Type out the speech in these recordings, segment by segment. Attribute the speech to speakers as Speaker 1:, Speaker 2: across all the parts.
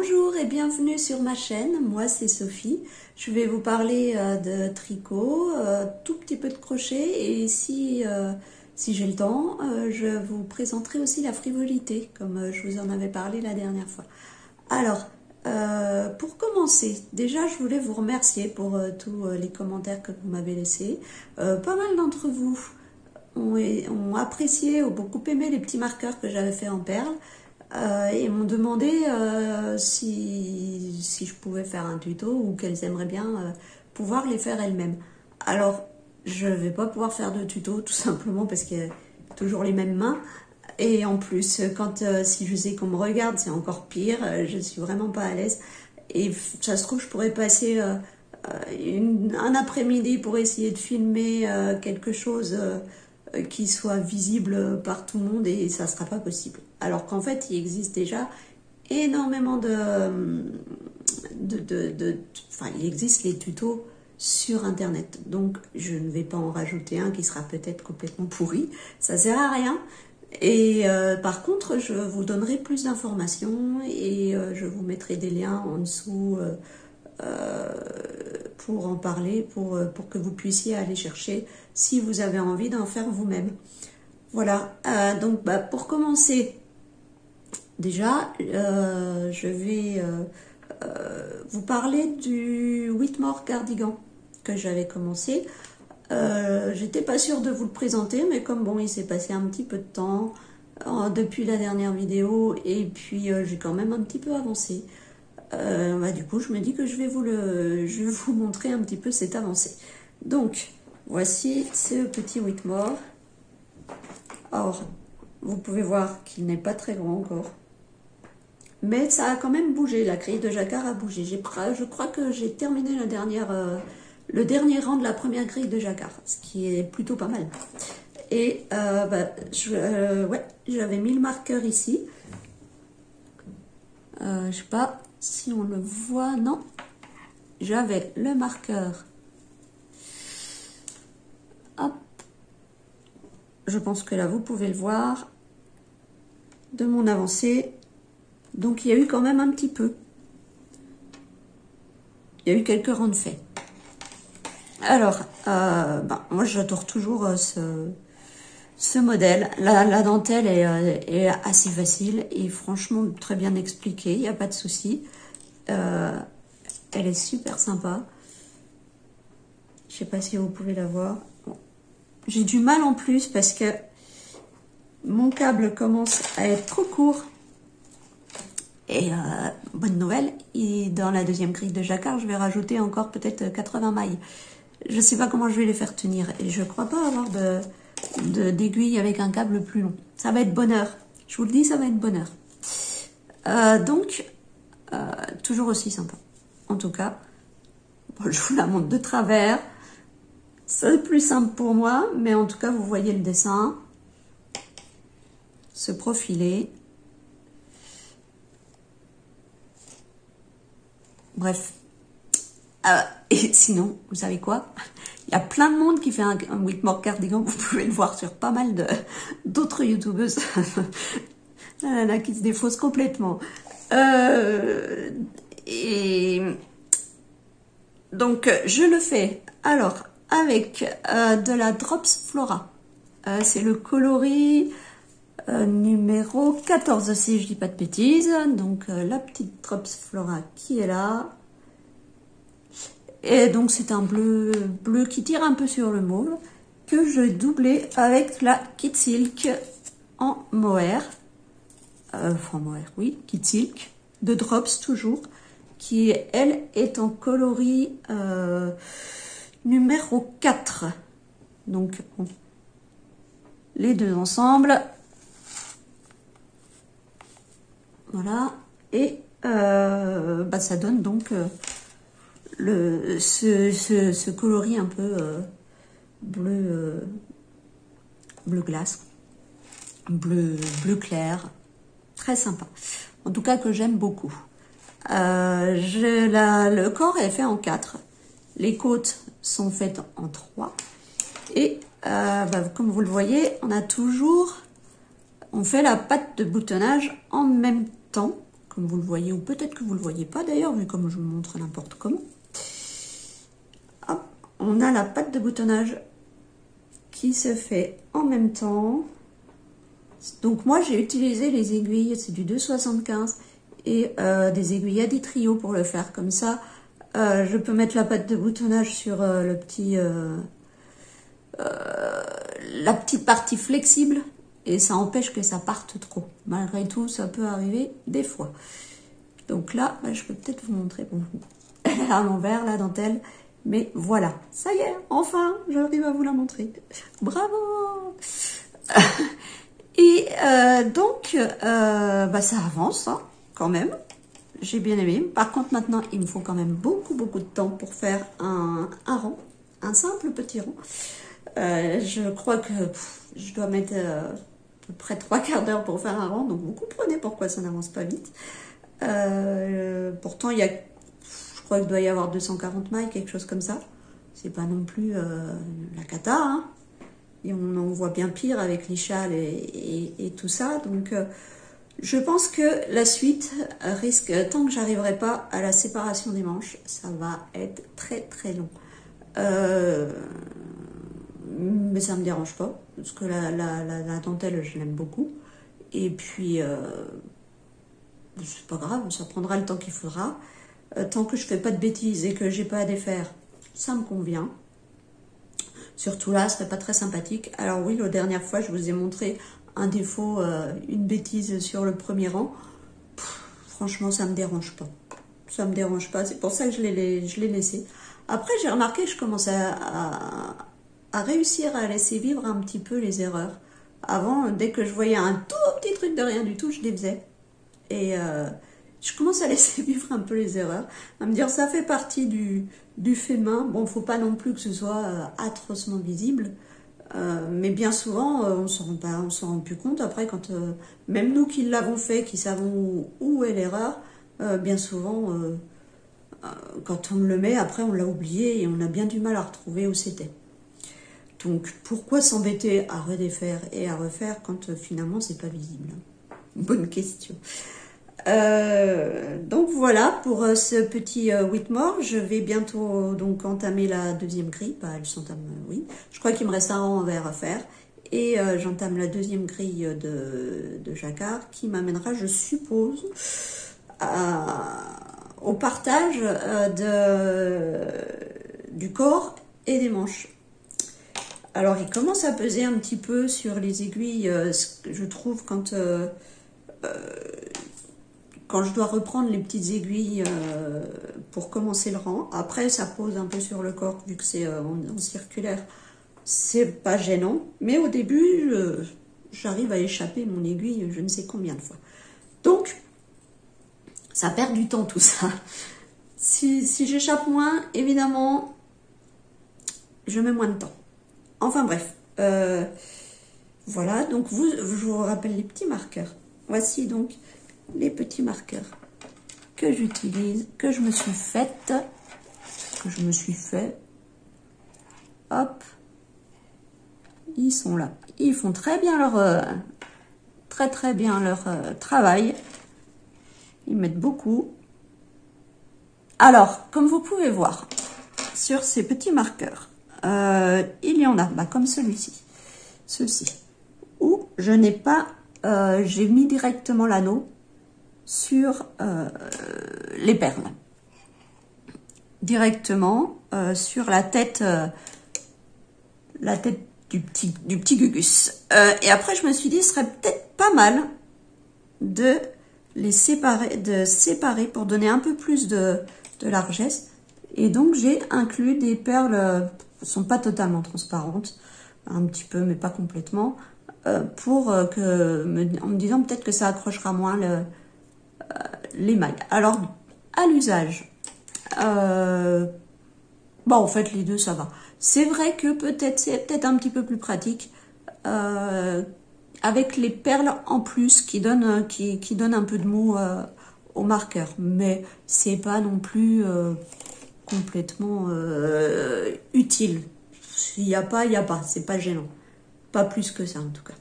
Speaker 1: Bonjour et bienvenue sur ma chaîne, moi c'est Sophie. Je vais vous parler de tricot, tout petit peu de crochet et si j'ai le temps, je vous présenterai aussi la frivolité comme je vous en avais parlé la dernière fois. Alors, pour commencer, déjà je voulais vous remercier pour tous les commentaires que vous m'avez laissés. Pas mal d'entre vous ont apprécié, ont beaucoup aimé les petits marqueurs que j'avais fait en perles. Et m'ont demandé si je pouvais faire un tuto ou qu'elles aimeraient bien pouvoir les faire elles-mêmes. Alors, je vais pas pouvoir faire de tuto tout simplement parce qu'il y a toujours les mêmes mains. Et en plus, si je sais qu'on me regarde, c'est encore pire. Je suis vraiment pas à l'aise. Et ça se trouve, je pourrais passer un après-midi pour essayer de filmer quelque chose qui soit visible par tout le monde et ça sera pas possible. Alors qu'en fait, il existe déjà énormément il existe les tutos sur internet. Donc, je ne vais pas en rajouter un qui sera peut-être complètement pourri. Ça sert à rien. Et par contre, je vous donnerai plus d'informations et je vous mettrai des liens en dessous pour en parler, pour que vous puissiez aller chercher si vous avez envie d'en faire vous-même. Voilà, donc pour commencer, déjà, je vais vous parler du Whitmore cardigan que j'avais commencé. J'étais pas sûre de vous le présenter, mais comme bon, il s'est passé un petit peu de temps depuis la dernière vidéo, et puis j'ai quand même un petit peu avancé. Du coup, je me dis que je vais vous montrer un petit peu cette avancée. Donc, voici ce petit Whitmore. Or, vous pouvez voir qu'il n'est pas très grand encore. Mais ça a quand même bougé, la grille de jacquard a bougé. Je crois que j'ai terminé le dernier rang de la première grille de jacquard, ce qui est plutôt pas mal. Et j'avais mis le marqueur ici. Je sais pas si on le voit, non. J'avais le marqueur. Hop. Je pense que là, vous pouvez le voir de mon avancée. Donc, il y a eu quand même un petit peu. Il y a eu quelques rangs de fait. Alors, moi, j'adore toujours ce modèle. La dentelle est assez facile et franchement très bien expliquée. Il n'y a pas de souci. Elle est super sympa. Je sais pas si vous pouvez la voir. Bon. J'ai du mal en plus parce que mon câble commence à être trop court. Et bonne nouvelle, dans la deuxième grille de jacquard, je vais rajouter encore peut-être 80 mailles. Je ne sais pas comment je vais les faire tenir. Et je ne crois pas avoir d'aiguille avec un câble plus long. Ça va être bonheur. Je vous le dis, ça va être bonheur. Toujours aussi sympa. En tout cas, bon, je vous la montre de travers. C'est plus simple pour moi, mais en tout cas, vous voyez le dessin se profiler. Bref. Et sinon, vous savez quoi? Il y a plein de monde qui fait un Whitmore cardigan. Vous pouvez le voir sur pas mal d'autres youtubeuses. Là, qui se défaussent complètement. Et donc, je le fais alors avec de la Drops Flora. C'est le coloris numéro 14, si je dis pas de bêtises. Donc, la petite Drops Flora qui est là. Et donc, c'est un bleu qui tire un peu sur le mauve que je doublais avec la Kit Silk en mohair. Oui, Kit Silk de Drops toujours, qui elle est en coloris numéro 4. Donc, bon, les deux ensemble. Voilà. Et ça donne donc ce coloris un peu bleu glace, bleu clair, très sympa. En tout cas que j'aime beaucoup. Le corps est fait en 4. Les côtes sont faites en 3. Et comme vous le voyez, on fait la patte de boutonnage en même temps comme vous le voyez, ou peut-être que vous ne le voyez pas d'ailleurs, vu comme je vous montre n'importe comment. Hop, on a la patte de boutonnage qui se fait en même temps. Donc moi j'ai utilisé les aiguilles, c'est du 2,75 et des aiguilles à des trios pour le faire. Comme ça, je peux mettre la patte de boutonnage sur la petite partie flexible et ça empêche que ça parte trop. Malgré tout, ça peut arriver des fois. Donc là, je peux peut-être vous montrer. Bon, elle est à l'envers, la dentelle. Mais voilà, ça y est, enfin, j'arrive à vous la montrer. Bravo! Et donc, ça avance hein, quand même. J'ai bien aimé. Par contre, maintenant, il me faut quand même beaucoup de temps pour faire un rang. Un simple petit rang. Je crois que je dois mettre à peu près 3/4 d'heure pour faire un rang. Donc, vous comprenez pourquoi ça n'avance pas vite. Pourtant, il y a... Je crois qu'il doit y avoir 240 mailles, quelque chose comme ça. C'est pas non plus la cata, hein. Et on en voit bien pire avec les châles et tout ça. Donc, je pense que la suite risque, tant que j'arriverai pas à la séparation des manches, ça va être très long. Mais ça me dérange pas, parce que la dentelle, je l'aime beaucoup. Et puis, c'est pas grave, ça prendra le temps qu'il faudra. Tant que je fais pas de bêtises et que j'ai pas à défaire, ça me convient. Surtout là, ce serait pas très sympathique. Alors oui, la dernière fois, je vous ai montré un défaut, une bêtise sur le premier rang. Franchement, ça me dérange pas. Ça me dérange pas, c'est pour ça que je l'ai laissé. Après, j'ai remarqué que je commençais à réussir à laisser vivre un petit peu les erreurs. Avant, dès que je voyais un tout petit truc de rien du tout, je les faisais. Et je commence à laisser vivre un peu les erreurs, à me dire ça fait partie du fait main. Bon, faut pas non plus que ce soit atrocement visible, mais bien souvent on s'en rend plus compte après quand même nous qui l'avons fait, qui savons où est l'erreur, bien souvent quand on le met après on l'a oublié et on a bien du mal à retrouver où c'était. Donc pourquoi s'embêter à redéfaire et à refaire quand finalement c'est pas visible? Bonne question. Donc voilà pour ce petit Whitmore. Je vais bientôt donc entamer la deuxième grille. Elle s'entame, oui. Je crois qu'il me reste un rang en verre à faire. Et j'entame la deuxième grille de jacquard qui m'amènera, je suppose, au partage du corps et des manches. Alors il commence à peser un petit peu sur les aiguilles, je trouve, quand je dois reprendre les petites aiguilles pour commencer le rang. Après, ça pose un peu sur le corps, vu que c'est en circulaire. C'est pas gênant. Mais au début, j'arrive à échapper mon aiguille je ne sais combien de fois. Donc, ça perd du temps tout ça. Si j'échappe moins, évidemment, je mets moins de temps. Enfin bref. Voilà, donc je vous rappelle les petits marqueurs. Voici donc les petits marqueurs que j'utilise, que je me suis fait. Hop, ils sont là. Ils font très bien très bien leur travail. Ils mettent beaucoup. Alors, comme vous pouvez voir sur ces petits marqueurs, il y en a, comme celui-ci, ceci, où je n'ai pas, j'ai mis directement l'anneau sur les perles, directement sur la tête du petit Gugus. Et après, je me suis dit, ce serait peut-être pas mal de les séparer pour donner un peu plus de largesse. Et donc, j'ai inclus des perles, sont pas totalement transparentes, un petit peu, mais pas complètement, en me disant peut-être que ça accrochera moins les mailles. Alors, à l'usage, en fait, les deux, ça va. C'est vrai que c'est peut-être un petit peu plus pratique avec les perles en plus qui donnent un peu de mou au marqueur. Mais c'est pas non plus complètement utile. S'il n'y a pas, il n'y a pas. C'est pas gênant. Pas plus que ça, en tout cas.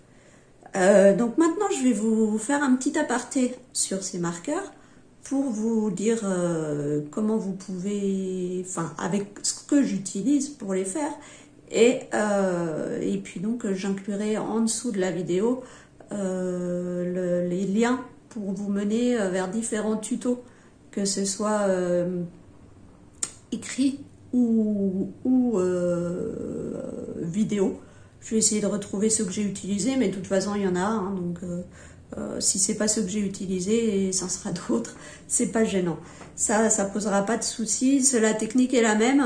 Speaker 1: Donc maintenant, je vais vous faire un petit aparté sur ces marqueurs. pour vous dire comment vous pouvez, enfin avec ce que j'utilise pour les faire, et puis donc j'inclurai en dessous de la vidéo les liens pour vous mener vers différents tutos, que ce soit écrit ou vidéo. Je vais essayer de retrouver ceux que j'ai utilisés, mais de toute façon il y en a, hein, donc si c'est pas ceux que j'ai utilisés, et ça sera d'autres, c'est pas gênant. Ça posera pas de soucis. La technique est la même.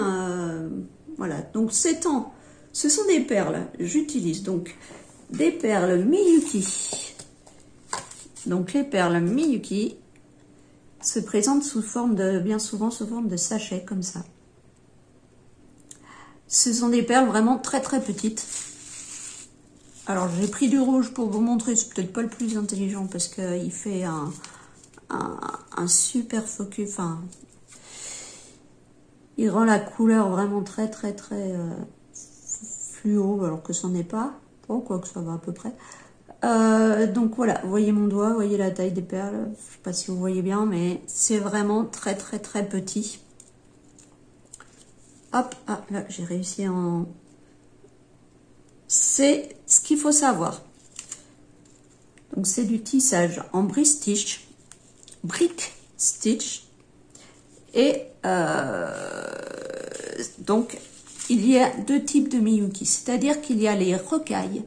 Speaker 1: Voilà. Donc ce sont des perles. J'utilise donc des perles Miyuki. Donc les perles Miyuki se présentent bien souvent sous forme de sachet comme ça. Ce sont des perles vraiment très très petites. Alors j'ai pris du rouge pour vous montrer, c'est peut-être pas le plus intelligent parce qu'il fait un super focus, enfin il rend la couleur vraiment très très très fluo alors que c'en est pas, bon quoi que ça va à peu près. Donc voilà, vous voyez mon doigt, vous voyez la taille des perles, je sais pas si vous voyez bien, mais c'est vraiment très très très petit. Hop, ah là j'ai réussi en... C'est ce qu'il faut savoir. Donc c'est du tissage en brick stitch, et donc il y a deux types de Miyuki, c'est-à-dire qu'il y a les rocailles.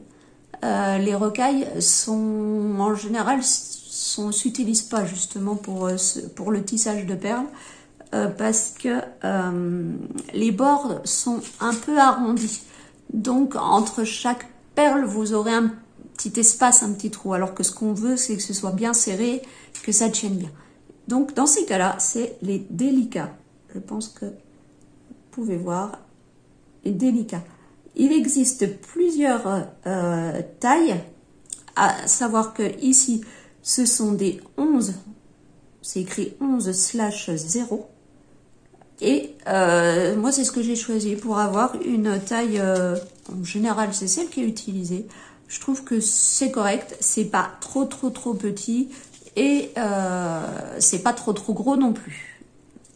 Speaker 1: Les rocailles sont en général s'utilisent pas justement pour le tissage de perles parce que les bords sont un peu arrondis. Donc, entre chaque perle, vous aurez un petit espace, un petit trou. Alors que ce qu'on veut, c'est que ce soit bien serré, que ça tienne bien. Donc, dans ces cas-là, c'est les délicats. Je pense que vous pouvez voir les délicats. Il existe plusieurs tailles. À savoir que ici, ce sont des 11. C'est écrit 11/0. Et moi, c'est ce que j'ai choisi pour avoir une taille, en général, c'est celle qui est utilisée. Je trouve que c'est correct, c'est pas trop petit et c'est pas trop gros non plus.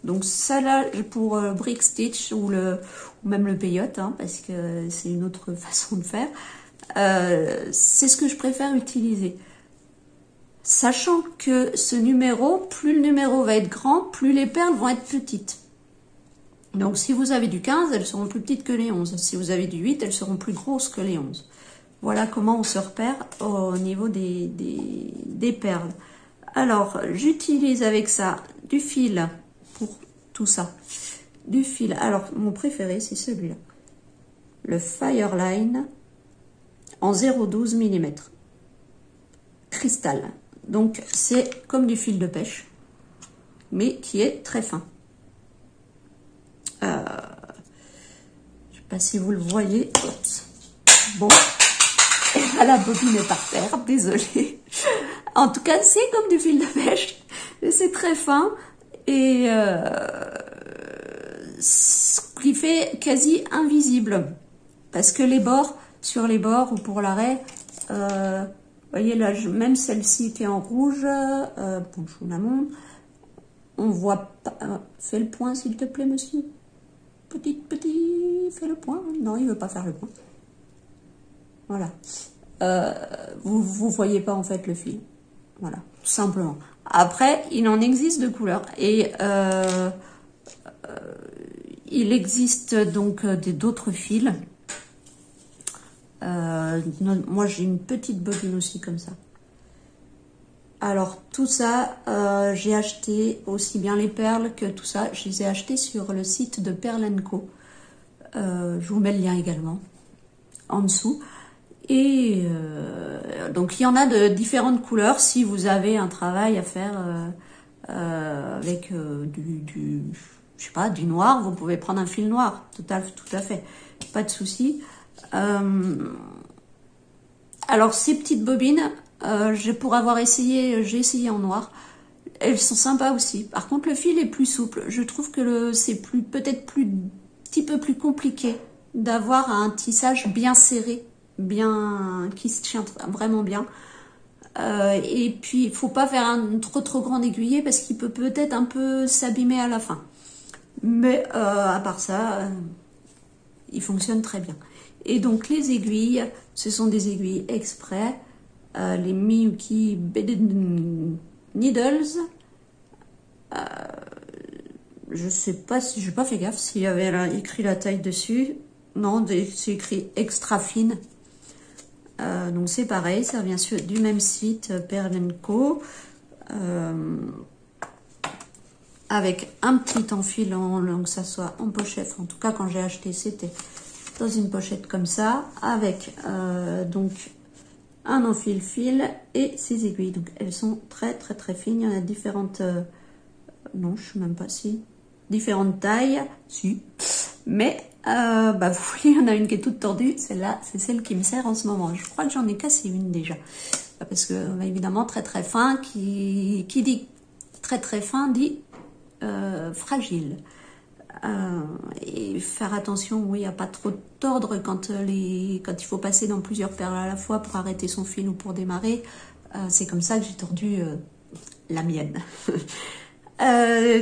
Speaker 1: Donc ça là, pour brick stitch ou même le peyote, hein, parce que c'est une autre façon de faire, c'est ce que je préfère utiliser. Sachant que ce numéro, plus le numéro va être grand, plus les perles vont être petites. Donc, si vous avez du 15, elles seront plus petites que les 11. Si vous avez du 8, elles seront plus grosses que les 11. Voilà comment on se repère au niveau des perles. Alors, j'utilise avec ça du fil pour tout ça. Du fil. Alors, mon préféré, c'est celui-là. Le Fireline en 0,12 mm. Cristal. Donc, c'est comme du fil de pêche, mais qui est très fin. Je ne sais pas si vous le voyez. Oups. Bon, la bobine est par terre, désolée. En tout cas, c'est comme du fil de pêche. C'est très fin et ce qui fait quasi invisible. Parce que les bords, sur les bords ou pour l'arrêt, vous voyez là, même celle-ci qui est en rouge, bon, je vous la montre, on voit pas. Fais le point s'il te plaît, monsieur. Petit, fais le point. Non, il veut pas faire le point. Voilà. Vous voyez pas en fait le fil. Voilà, tout simplement. Après, il en existe de couleurs. Et il existe donc d'autres fils. Moi, j'ai une petite bobine aussi comme ça. Alors, tout ça, j'ai acheté aussi bien les perles que tout ça. Je les ai achetés sur le site de Pearl & Co. Je vous mets le lien également en dessous. Et donc, il y en a de différentes couleurs. Si vous avez un travail à faire avec je sais pas, du noir, vous pouvez prendre un fil noir. Tout à fait. Pas de souci. Alors, ces petites bobines... pour avoir essayé, j'ai essayé en noir. Elles sont sympas aussi. Par contre, le fil est plus souple. Je trouve que c'est peut-être un petit peu plus compliqué d'avoir un tissage bien serré, qui se tient vraiment bien. Et puis, il faut pas faire un trop grand aiguillé parce qu'il peut peut-être un peu s'abîmer à la fin. Mais à part ça, il fonctionne très bien. Et donc, les aiguilles, ce sont des aiguilles exprès. Les Miyuki Beaded Needles. Je sais pas si j'ai pas fait gaffe s'il y avait écrit la taille dessus. Non, c'est écrit extra fine. Donc c'est pareil, ça vient du même site, Pearl & Co. Avec un petit enfilant, que ça soit en pochette. En tout cas, quand j'ai acheté, c'était dans une pochette comme ça, avec donc un enfile-fil et ces aiguilles. Donc elles sont très fines. Il y en a différentes. Non, je sais même pas si. Différentes tailles, si. Mais vous voyez, il y en a une qui est toute tordue. Celle-là, c'est celle qui me sert en ce moment. Je crois que j'en ai cassé une déjà. Parce que, évidemment, très fin, qui dit très fin, dit fragile. Et faire attention, oui, à pas trop tordre quand il faut passer dans plusieurs perles à la fois pour arrêter son fil ou pour démarrer. C'est comme ça que j'ai tordu la mienne.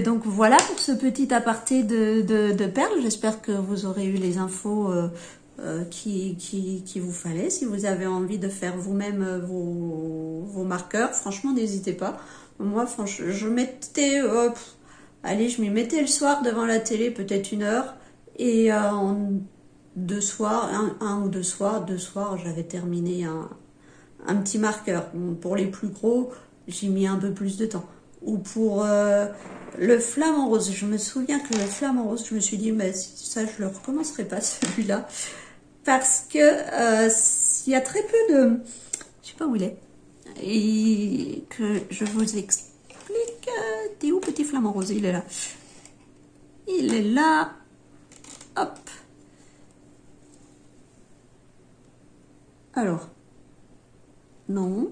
Speaker 1: Donc voilà pour ce petit aparté de perles. J'espère que vous aurez eu les infos qui vous fallait. Si vous avez envie de faire vous-même vos marqueurs, franchement, n'hésitez pas. Moi, franchement, je mettais... allez, je m'y mettais le soir devant la télé, peut-être 1 heure. Et en 2 soirs, un ou deux soirs, j'avais terminé un petit marqueur. Pour les plus gros, j'ai mis un peu plus de temps. Ou pour le flamant rose. Je me souviens que le flamant rose, je me suis dit, mais ça, je le recommencerai pas, celui-là. Parce que il y a très peu de... Je sais pas où il est. Et que je vous explique. T'es où, petit flamant rose? Il est là. Il est là. Hop. Alors. Non.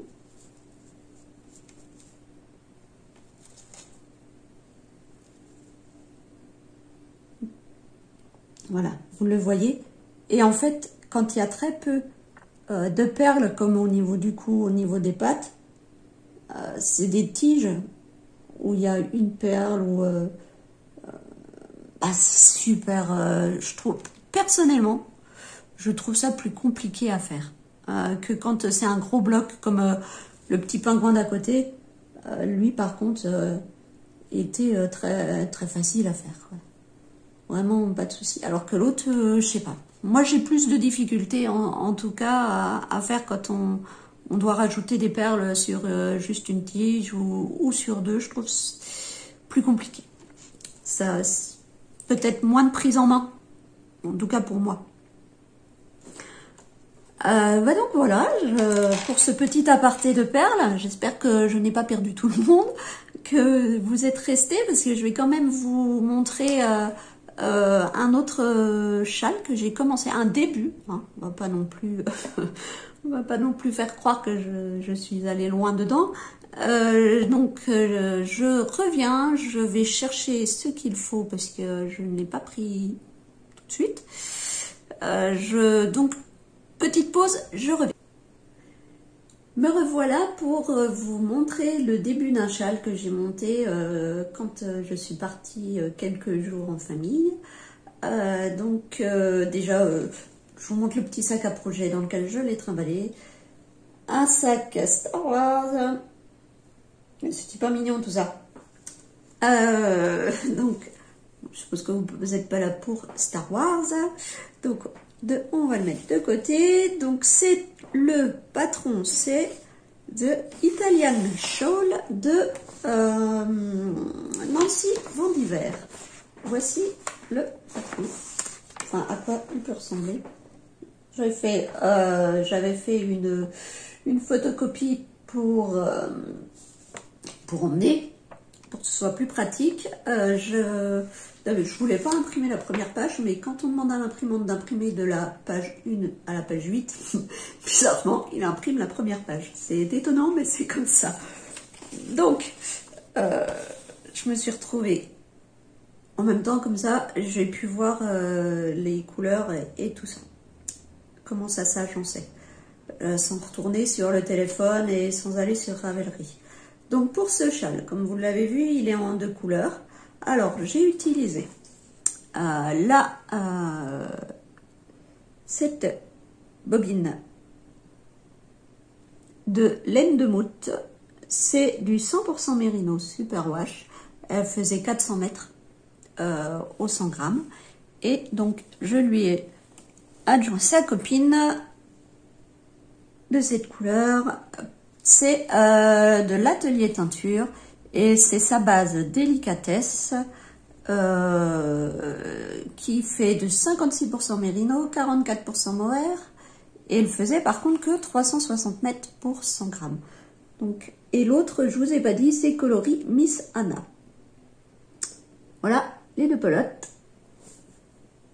Speaker 1: Voilà, vous le voyez. Et en fait, quand il y a très peu de perles, comme au niveau du cou, au niveau des pattes, c'est des tiges où il y a une perle ou c'est super. Je trouve personnellement, je trouve ça plus compliqué à faire que quand c'est un gros bloc comme le petit pingouin d'à côté. Lui, par contre, était très facile à faire. Quoi. Vraiment pas de souci. Alors que l'autre, je sais pas. Moi, j'ai plus de difficultés, en tout cas, à faire quand on doit rajouter des perles sur juste une tige ou sur 2. Je trouve plus compliqué. Ça, peut-être moins de prise en main. En tout cas pour moi. Donc voilà, pour ce petit aparté de perles, j'espère que je n'ai pas perdu tout le monde, que vous êtes restés, parce que je vais quand même vous montrer un autre châle que j'ai commencé, un début, hein, on va pas non plus on va pas non plus faire croire que je suis allée loin dedans. Donc je reviens, je vais chercher ce qu'il faut parce que je ne l'ai pas pris tout de suite. Donc petite pause, je reviens. Me revoilà pour vous montrer le début d'un châle que j'ai monté quand je suis partie quelques jours en famille. Déjà, je vous montre le petit sac à projet dans lequel je l'ai trimballé. Un sac Star Wars. C'est pas mignon tout ça. Donc, je suppose que vous n'êtes pas là pour Star Wars. Donc, on va le mettre de côté. Donc, c'est le patron, c'est de Italian Shawl de Nancy Vendiver. Voici le patron. Enfin, à quoi il peut ressembler. J'avais fait une photocopie pour emmener, pour que ce soit plus pratique. Je voulais pas imprimer la première page, mais quand on demande à l'imprimante d'imprimer de la page 1 à la page 8, bizarrement, il imprime la première page. C'est étonnant, mais c'est comme ça. Donc, je me suis retrouvée en même temps, comme ça, j'ai pu voir les couleurs et tout ça. Comment ça s'agençait. sans retourner sur le téléphone et sans aller sur Ravelry. Donc pour ce châle, comme vous l'avez vu, il est en 2 couleurs. Alors j'ai utilisé cette bobine de laine de moute. C'est du 100% mérino superwash. Elle faisait 400 mètres au 100 grammes. Et donc je lui ai adjoint sa copine de cette couleur. C'est de l'atelier teinture et c'est sa base délicatesse qui fait de 56% mérino, 44% mohair, et elle faisait par contre que 360 mètres pour 100 grammes. Donc, et l'autre, je vous ai pas dit, c'est coloris Miss Anna. Voilà les 2 pelotes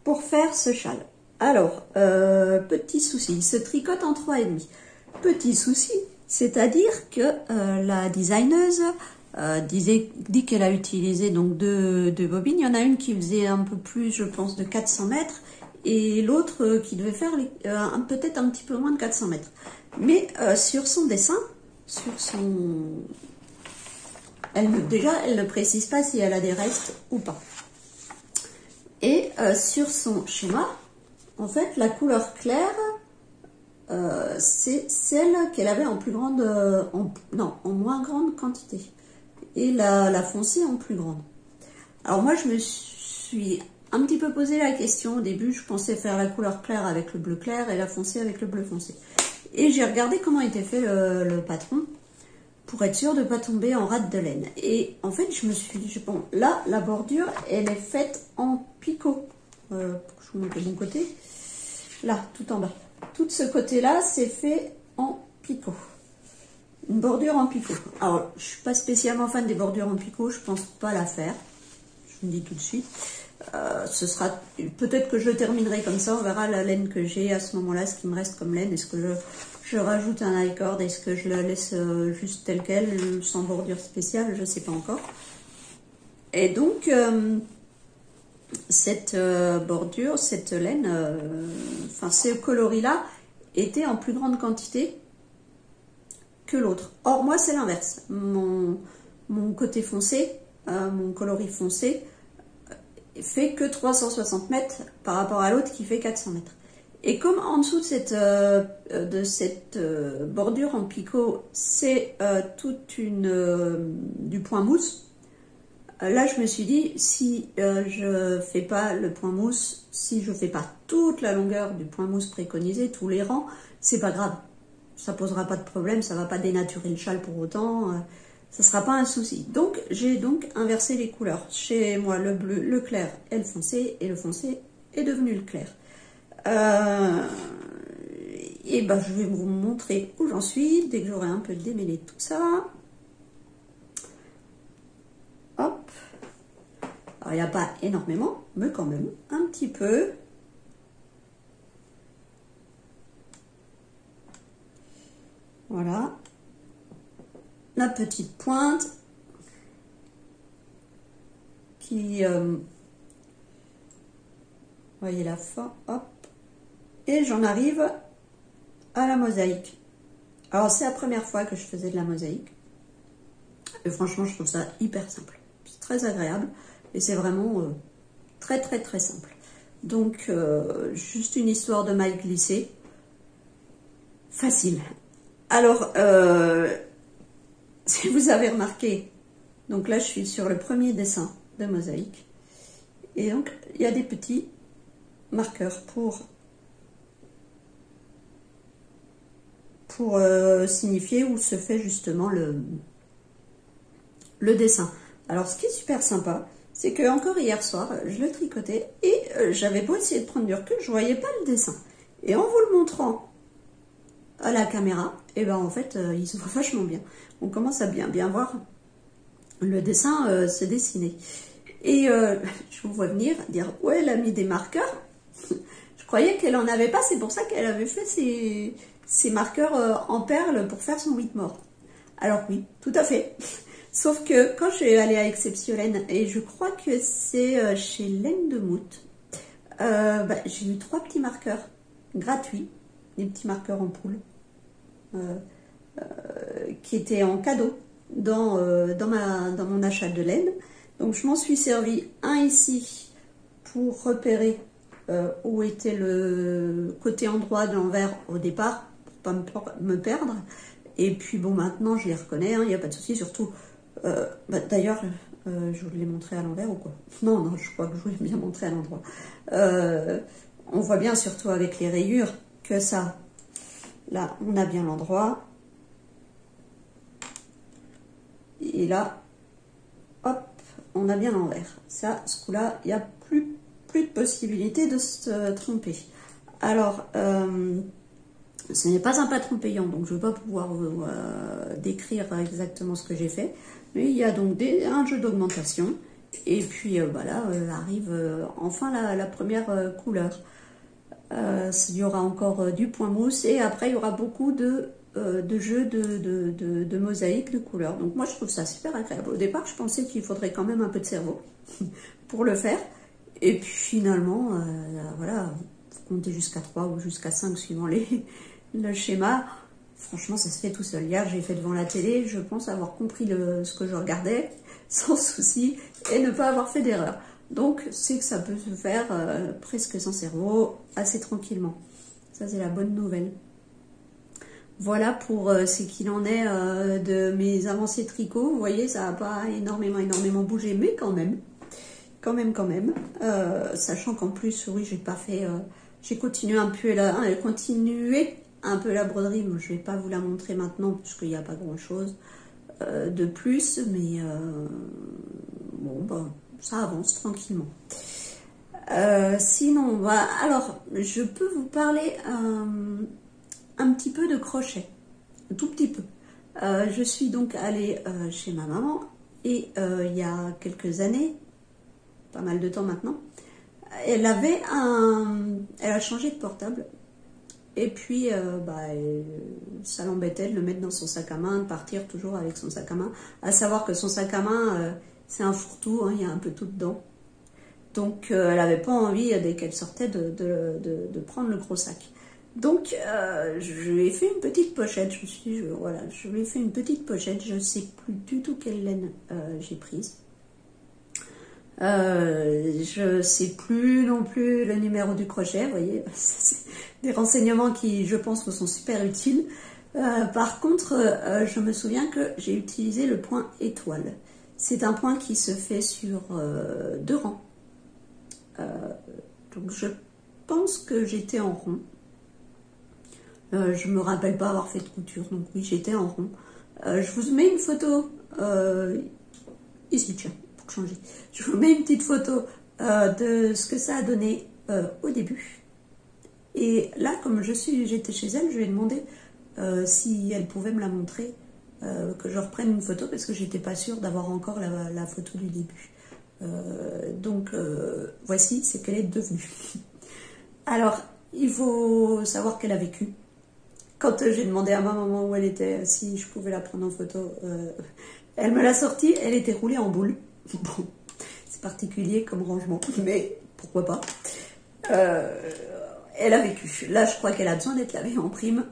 Speaker 1: pour faire ce châle. Alors, petit souci, il se tricote en 3,5. Petit souci, c'est-à-dire que la designeuse dit qu'elle a utilisé donc deux bobines. Il y en a une qui faisait un peu plus, je pense, de 400 mètres et l'autre qui devait faire peut-être un petit peu moins de 400 mètres. Mais sur son dessin, elle ne précise pas si elle a des restes ou pas. Et sur son schéma, en fait, la couleur claire, c'est celle qu'elle avait en plus grande, en moins grande quantité. Et la foncée en plus grande. Alors moi, je me suis un petit peu posé la question. Au début, je pensais faire la couleur claire avec le bleu clair et la foncée avec le bleu foncé. Et j'ai regardé comment était fait le patron pour être sûre de ne pas tomber en rate de laine. Et en fait, je me suis dit, bon, là, la bordure, elle est faite en picot. Je vous montre de mon côté. Là, tout en bas. Tout ce côté-là, c'est fait en picot. Une bordure en picot. Alors, je suis pas spécialement fan des bordures en picot, je pense pas la faire. Je vous le dis tout de suite. Ce sera peut-être que je terminerai comme ça. On verra la laine que j'ai à ce moment-là, ce qui me reste comme laine. Est-ce que je rajoute un I-cord? Est-ce que je la laisse juste telle qu'elle, sans bordure spéciale? Je sais pas encore. Et donc, cette bordure, cette laine, enfin ce coloris-là, était en plus grande quantité que l'autre. Or, moi, c'est l'inverse. Mon côté foncé, mon coloris foncé, fait que 360 mètres par rapport à l'autre qui fait 400 mètres. Et comme en dessous de cette bordure en picot, c'est du point mousse, là je me suis dit, si je fais pas le point mousse, si je fais pas toute la longueur du point mousse préconisé, tous les rangs, c'est pas grave. Ça posera pas de problème, ça va pas dénaturer le châle pour autant, ça sera pas un souci. Donc j'ai donc inversé les couleurs. Chez moi le bleu, le clair et le foncé est devenu le clair. Et ben je vais vous montrer où j'en suis dès que j'aurai un peu démêlé tout ça. Hop. Alors il n'y a pas énormément, mais quand même un petit peu. Voilà. La petite pointe qui voyez la fin, hop, et j'en arrive à la mosaïque. Alors c'est la première fois que je faisais de la mosaïque et franchement je trouve ça hyper simple, c'est très agréable et c'est vraiment très très très simple. Donc juste une histoire de maille glissée, facile. Alors si vous avez remarqué, donc là je suis sur le premier dessin de mosaïque et donc il y a des petits marqueurs pour signifier où se fait justement le dessin. Alors ce qui est super sympa, c'est que encore hier soir je le tricotais et j'avais beau essayer de prendre du recul, je voyais pas le dessin. Et en vous le montrant à la caméra, et ben en fait il se voit vachement bien. On commence à bien voir le dessin se dessiner. Et je vous vois venir dire ouais, elle a mis des marqueurs. Je croyais qu'elle en avait pas, c'est pour ça qu'elle avait fait ses marqueurs en perles pour faire son Whitmore. Alors oui, tout à fait. Sauf que quand je suis allée à Exceptiolaine, et je crois que c'est chez Laine de Moute, j'ai eu 3 petits marqueurs gratuits, des petits marqueurs en poule. qui était en cadeau dans mon achat de laine. Donc je m'en suis servi un ici pour repérer où était le côté endroit de l'envers au départ, pour pas me perdre. Et puis bon, maintenant je les reconnais, il n'y a pas de souci, surtout, d'ailleurs, je vous l'ai montré à l'envers ou quoi? Non, non, je crois que je vous l'ai bien montré à l'endroit. On voit bien, surtout avec les rayures, que ça, là, on a bien l'endroit. Et là, hop, on a bien l'envers. Ça, ce coup-là, il n'y a plus de possibilité de se tromper. Alors, ce n'est pas un patron payant, donc je ne vais pas pouvoir vous décrire exactement ce que j'ai fait. Mais il y a donc un jeu d'augmentation. Et puis là, arrive enfin la première couleur. Il y aura encore du point mousse. Et après, il y aura beaucoup de jeux de mosaïques de couleurs. Donc moi, je trouve ça super agréable. Au départ, je pensais qu'il faudrait quand même un peu de cerveau pour le faire. Et puis finalement, voilà, vous comptez jusqu'à 3 ou jusqu'à 5 suivant le schéma. Franchement, ça se fait tout seul. Hier, j'ai fait devant la télé, je pense avoir compris ce que je regardais sans souci et ne pas avoir fait d'erreur. Donc, c'est que ça peut se faire presque sans cerveau, assez tranquillement. Ça, c'est la bonne nouvelle. Voilà pour ce qu'il en est de mes avancées tricot. Vous voyez, ça n'a pas énormément bougé, mais quand même. Sachant qu'en plus, oui, j'ai pas fait... j'ai continué un peu la broderie, mais je ne vais pas vous la montrer maintenant puisqu'il n'y a pas grand chose de plus, mais bon, ben, ça avance tranquillement. Sinon, alors, je peux vous parler un petit peu de crochet, un tout petit peu. Je suis donc allée chez ma maman et il y a quelques années, pas mal de temps maintenant, elle a changé de portable. Et puis, ça l'embêtait de le mettre dans son sac à main, de partir toujours avec son sac à main. À savoir que son sac à main, c'est un fourre-tout, il y a un peu tout dedans. Donc, elle n'avait pas envie, dès qu'elle sortait, de prendre le gros sac. Donc, je lui ai fait une petite pochette. Je me suis dit, voilà, je lui ai fait une petite pochette. Je ne sais plus du tout quelle laine j'ai prise. Je ne sais plus non plus le numéro du crochet, vous voyez, c'est des renseignements qui, je pense, me sont super utiles. Par contre, je me souviens que j'ai utilisé le point étoile. C'est un point qui se fait sur 2 rangs. Donc je pense que j'étais en rond. Je me rappelle pas avoir fait de couture, donc oui, j'étais en rond. Je vous mets une photo ici, tiens. Changer. Je vous mets une petite photo de ce que ça a donné au début. Et là, comme j'étais chez elle, je lui ai demandé si elle pouvait me la montrer, que je reprenne une photo parce que j'étais pas sûre d'avoir encore la photo du début. Donc voici ce qu'elle est devenue. Alors, il faut savoir qu'elle a vécu. Quand j'ai demandé à ma maman où elle était, si je pouvais la prendre en photo, elle me l'a sortie, elle était roulée en boule. Bon, c'est particulier comme rangement, mais pourquoi pas. Elle a vécu. Là, je crois qu'elle a besoin d'être lavée en prime.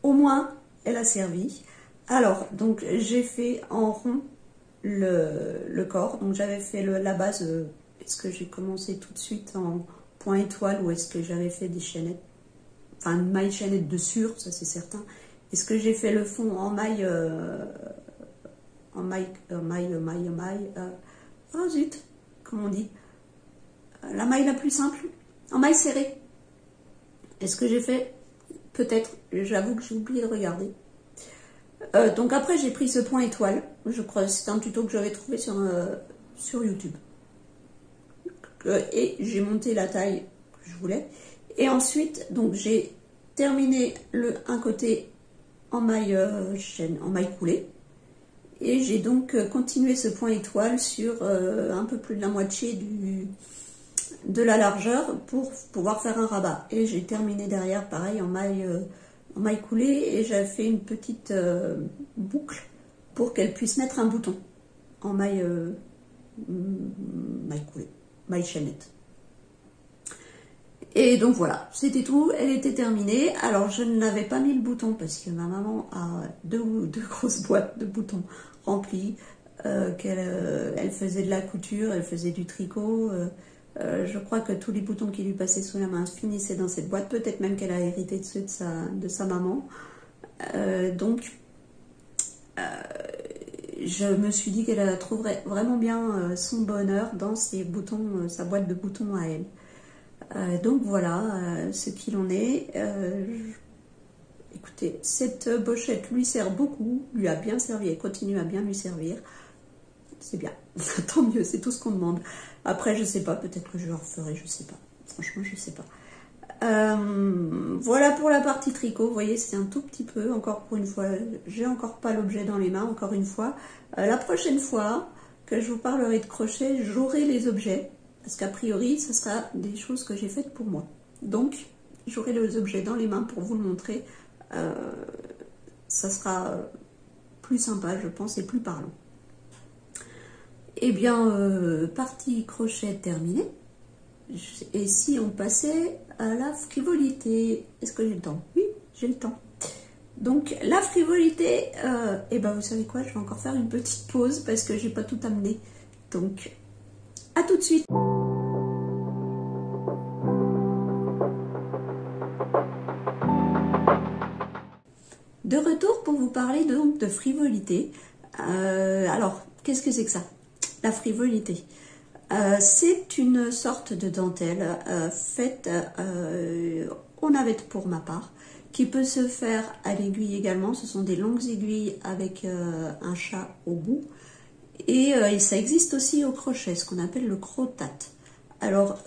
Speaker 1: Au moins, elle a servi. Alors, donc, j'ai fait en rond le corps. Donc, j'avais fait la base. Est-ce que j'ai commencé tout de suite en point étoile ou est-ce que j'avais fait des chaînettes? Enfin, une maille chaînette de sûr, ça c'est certain. Est-ce que j'ai fait le fond en maille... oh zut, comment on dit, la maille la plus simple, en maille serrée. Est-ce que j'ai fait? Peut-être, j'avoue que j'ai oublié de regarder. Donc après j'ai pris ce point étoile, je crois que c'est un tuto que j'avais trouvé sur YouTube. Et j'ai monté la taille que je voulais. Et ensuite, donc j'ai terminé un côté en maille en maille coulée. Et j'ai donc continué ce point étoile sur un peu plus de la moitié de la largeur pour pouvoir faire un rabat. Et j'ai terminé derrière, pareil, en maille coulée. Et j'ai fait une petite boucle pour qu'elle puisse mettre un bouton en maille coulée, maille chaînette. Et donc voilà, c'était tout, elle était terminée. Alors je n'avais pas mis le bouton parce que ma maman a deux grosses boîtes de boutons remplies, elle faisait de la couture, elle faisait du tricot. Je crois que tous les boutons qui lui passaient sous la main finissaient dans cette boîte, peut-être même qu'elle a hérité de sa maman. Donc je me suis dit qu'elle trouverait vraiment bien son bonheur dans ses boutons, sa boîte de boutons à elle. Donc voilà ce qu'il en est. Écoutez, cette pochette lui sert beaucoup, lui a bien servi et continue à bien lui servir. C'est bien, tant mieux, c'est tout ce qu'on demande. Après, je sais pas, peut-être que je le referai, je sais pas. Franchement, je sais pas. Voilà pour la partie tricot. Vous voyez, c'est un tout petit peu, encore pour une fois, j'ai encore pas l'objet dans les mains, encore une fois. La prochaine fois que je vous parlerai de crochet, j'aurai les objets. Parce qu'a priori, ce sera des choses que j'ai faites pour moi. Donc, j'aurai les objets dans les mains pour vous le montrer. Ça sera plus sympa, je pense, et plus parlant. Eh bien, partie crochet terminée. Et si on passait à la frivolité? Est-ce que j'ai le temps? Oui, j'ai le temps. Donc, la frivolité, eh ben, vous savez quoi? Je vais encore faire une petite pause parce que j'ai pas tout amené. Donc, à tout de suite. De retour pour vous parler donc de frivolité. Alors, qu'est-ce que c'est que ça? La frivolité. C'est une sorte de dentelle faite en navette pour ma part, qui peut se faire à l'aiguille également. Ce sont des longues aiguilles avec un chat au bout. Et ça existe aussi au crochet, ce qu'on appelle le crochet. Alors,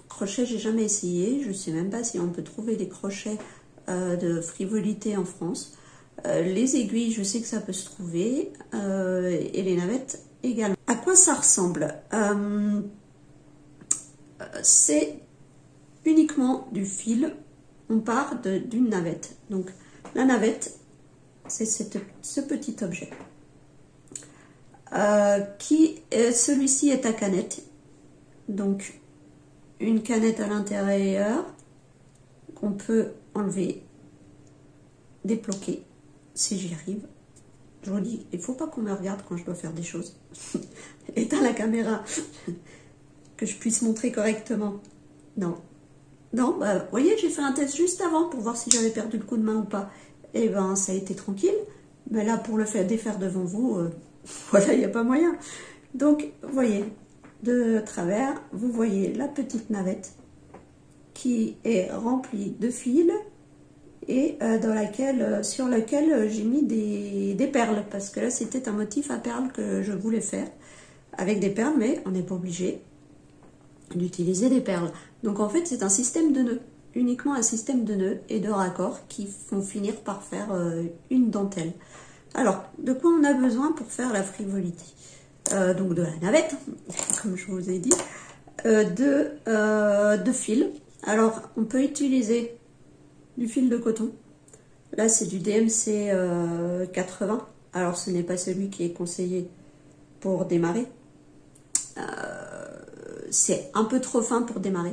Speaker 1: crochet, j'ai jamais essayé. Je ne sais même pas si on peut trouver des crochets de frivolité en France. Les aiguilles, je sais que ça peut se trouver, et les navettes également. À quoi ça ressemble? C'est uniquement du fil. On part d'une navette. Donc la navette, c'est ce petit objet. Celui-ci est à canette. Donc une canette à l'intérieur qu'on peut enlever, débloquer si j'y arrive. Je vous dis, il ne faut pas qu'on me regarde quand je dois faire des choses. Éteins la caméra, que je puisse montrer correctement. Non. Non, bah, vous voyez, j'ai fait un test juste avant pour voir si j'avais perdu le coup de main ou pas. Et ben, ça a été tranquille. Mais là, pour le faire défaire devant vous, voilà, il n'y a pas moyen. Donc, vous voyez, de travers, vous voyez la petite navette qui est remplie de fils et sur laquelle j'ai mis des perles, parce que là c'était un motif à perles que je voulais faire avec des perles, mais on n'est pas obligé d'utiliser des perles. Donc en fait c'est un système de nœuds, uniquement un système de nœuds et de raccords qui vont finir par faire une dentelle. Alors de quoi on a besoin pour faire la frivolité? Donc de la navette, comme je vous ai dit, de fil. Alors on peut utiliser du fil de coton. Là, c'est du DMC 80. Alors, ce n'est pas celui qui est conseillé pour démarrer. C'est un peu trop fin pour démarrer.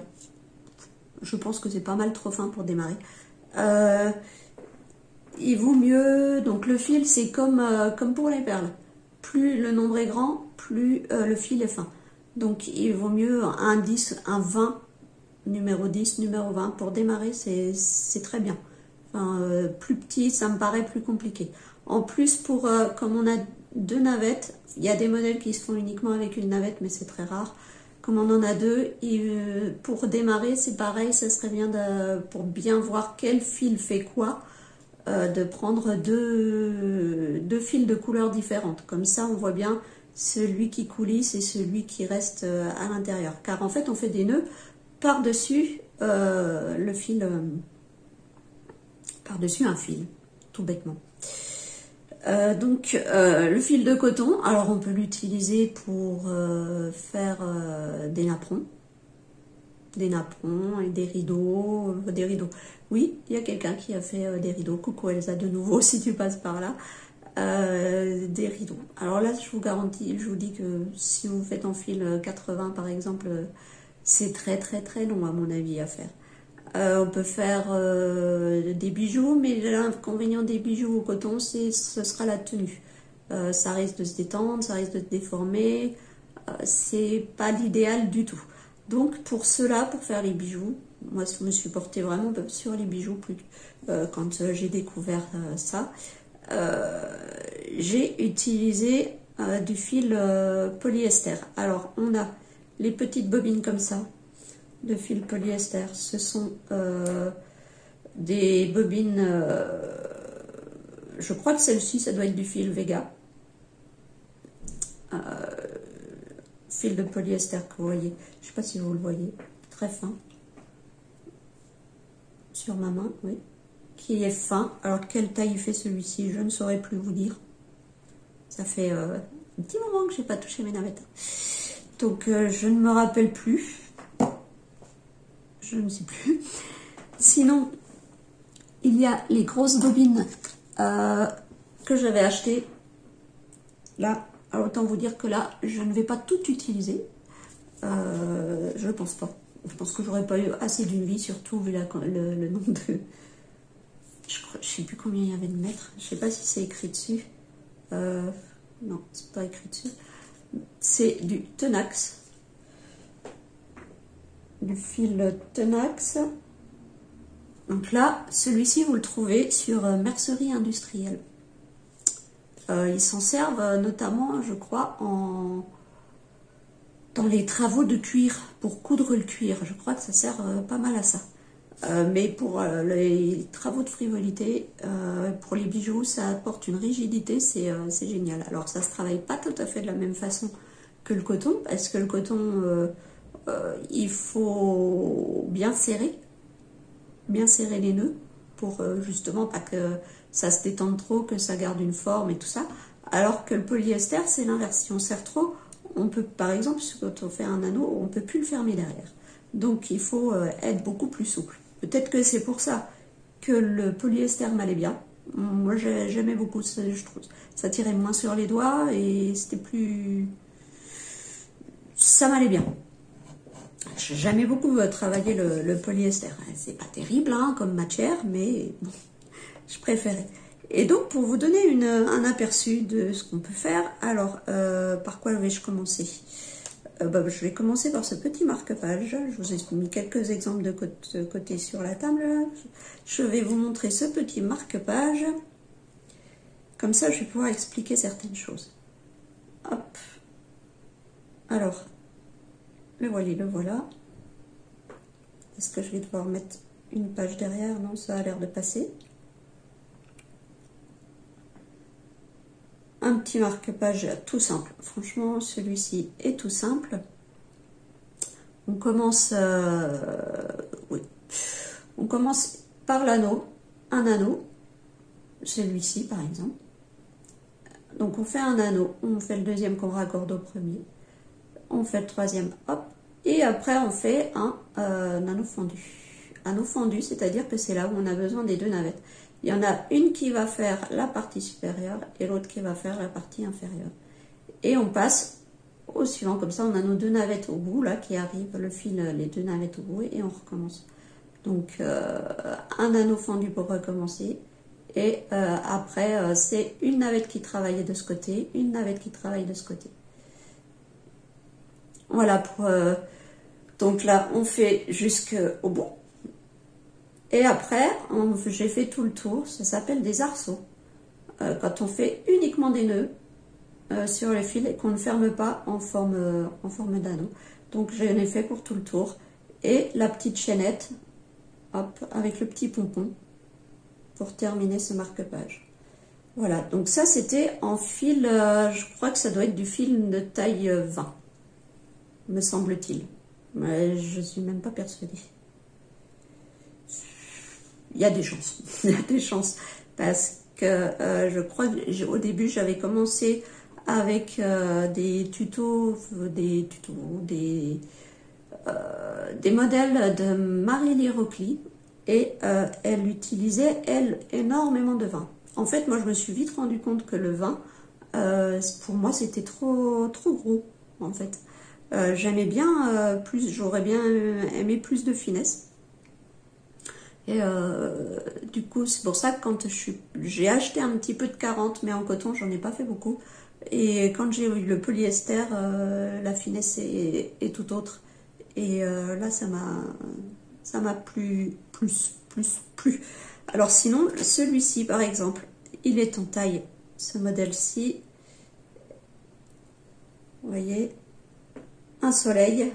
Speaker 1: Je pense que c'est pas mal trop fin pour démarrer. Il vaut mieux... Donc, le fil, c'est comme pour les perles. Plus le nombre est grand, plus le fil est fin. Donc, il vaut mieux un 10, un 20, numéro 10, numéro 20. Pour démarrer, c'est très bien. Enfin, plus petit, ça me paraît plus compliqué. En plus, comme on a deux navettes, il y a des modèles qui se font uniquement avec une navette, mais c'est très rare. Comme on en a deux, pour démarrer, c'est pareil, ça serait bien, pour bien voir quel fil fait quoi, de prendre deux fils de couleurs différentes. Comme ça, on voit bien celui qui coulisse et celui qui reste à l'intérieur. Car en fait, on fait des nœuds par-dessus le fil... par-dessus un fil, tout bêtement. Donc, le fil de coton, alors on peut l'utiliser pour faire des napperons et des rideaux, Oui, il y a quelqu'un qui a fait des rideaux. Coucou Elsa, de nouveau, si tu passes par là. Des rideaux. Alors là, je vous garantis, je vous dis que si vous faites en fil 80 par exemple, c'est très très très long à mon avis à faire. On peut faire des bijoux, mais l'inconvénient des bijoux au coton, ce sera la tenue. Ça risque de se détendre, ça risque de se déformer. C'est pas l'idéal du tout. Donc pour cela, pour faire les bijoux, moi je me suis portée vraiment sur les bijoux quand j'ai découvert ça. J'ai utilisé du fil polyester. Alors on a les petites bobines comme ça de fil polyester. Ce sont des bobines, je crois que celle-ci ça doit être du fil Vega. Fil de polyester que vous voyez, je sais pas si vous le voyez, très fin sur ma main, oui, qui est fin. Alors quelle taille il fait celui-ci, je ne saurais plus vous dire. Ça fait un petit moment que j'ai pas touché mes navettes, donc je ne me rappelle plus, je ne sais plus. Sinon il y a les grosses bobines que j'avais achetées là. Alors autant vous dire que là, je ne vais pas tout utiliser. Je pense pas. Je pense que j'aurais pas eu assez d'une vie, surtout vu le nombre de... Je sais plus combien il y avait de mètres. Je sais pas si c'est écrit dessus. Non, c'est pas écrit dessus. C'est du Tenax. Du fil Tenax. Donc là, celui-ci, vous le trouvez sur Mercerie Industrielle. Ils s'en servent notamment, je crois, dans les travaux de cuir, pour coudre le cuir. Je crois que ça sert pas mal à ça. Mais pour les travaux de frivolité, pour les bijoux, ça apporte une rigidité, c'est génial. Alors ça se travaille pas tout à fait de la même façon que le coton, parce que le coton, il faut bien serrer les nœuds, pour justement pas que ça se détende trop, que ça garde une forme et tout ça. Alors que le polyester, c'est l'inverse. Si on serre trop, on peut, par exemple, quand on fait un anneau, on ne peut plus le fermer derrière. Donc il faut être beaucoup plus souple. Peut-être que c'est pour ça que le polyester m'allait bien. Moi j'aimais beaucoup, je trouve. Ça tirait moins sur les doigts et c'était plus... Ça m'allait bien. J'ai jamais beaucoup travaillé le polyester. C'est pas terrible hein, comme matière, mais bon, je préférais. Et donc, pour vous donner un aperçu de ce qu'on peut faire, alors, par quoi vais-je commencer? Je vais commencer par ce petit marque-page. Je vous ai mis quelques exemples de côté sur la table. Je vais vous montrer ce petit marque-page. Comme ça, je vais pouvoir expliquer certaines choses. Hop. Alors, le voilà. Est-ce que je vais devoir mettre une page derrière? Non, ça a l'air de passer. Un petit marque-page tout simple. Franchement, celui-ci est tout simple. On commence, on commence par l'anneau, un anneau, celui-ci par exemple. Donc on fait un anneau, on fait le deuxième qu'on raccorde au premier, on fait le troisième, hop, et après on fait un anneau fendu. Anneau fendu, c'est-à-dire que c'est là où on a besoin des deux navettes. Il y en a une qui va faire la partie supérieure et l'autre qui va faire la partie inférieure. Et on passe au suivant, comme ça on a nos deux navettes au bout, là, qui arrivent, le fil, les deux navettes au bout, et on recommence. Donc, un anneau fendu pour recommencer. Et après, c'est une navette qui travaille de ce côté, une navette qui travaille de ce côté. Voilà, donc là, on fait jusqu'au bout. Et après, j'ai fait tout le tour, ça s'appelle des arceaux. Quand on fait uniquement des nœuds sur les fils et qu'on ne ferme pas en forme d'anneau. Donc j'en ai fait pour tout le tour. Et la petite chaînette, hop, avec le petit pompon, pour terminer ce marque-page. Voilà, donc ça c'était en fil, je crois que ça doit être du fil de taille 20, me semble-t-il. Mais je suis même pas persuadée. Il y a des chances, il y a des chances, parce que je crois qu'au début j'avais commencé avec des modèles de Marie-Lee Rockley, et elle utilisait, elle, énormément de vin. En fait, moi je me suis vite rendu compte que le vin, pour moi c'était trop gros, en fait. J'aimais bien j'aurais bien aimé plus de finesse. Et du coup, c'est pour ça que quand j'ai acheté un petit peu de 40, mais en coton, j'en ai pas fait beaucoup. Et quand j'ai eu le polyester, la finesse est tout autre. Et là, ça m'a plu, plus. Alors sinon, celui-ci, par exemple, il est en taille, ce modèle-ci. Vous voyez, un soleil.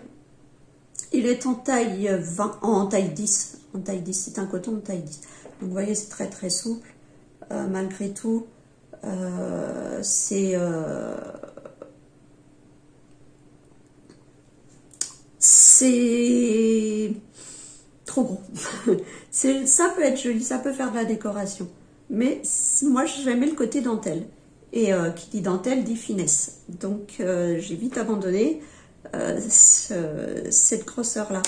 Speaker 1: Il est en taille 20, en taille 10. En taille 10, c'est un coton de taille 10. Donc vous voyez, c'est très très souple. Malgré tout, c'est trop gros. Ça peut être joli, ça peut faire de la décoration. Mais moi, j'aimais le côté dentelle. Et qui dit dentelle dit finesse. Donc j'ai vite abandonné cette grosseur-là.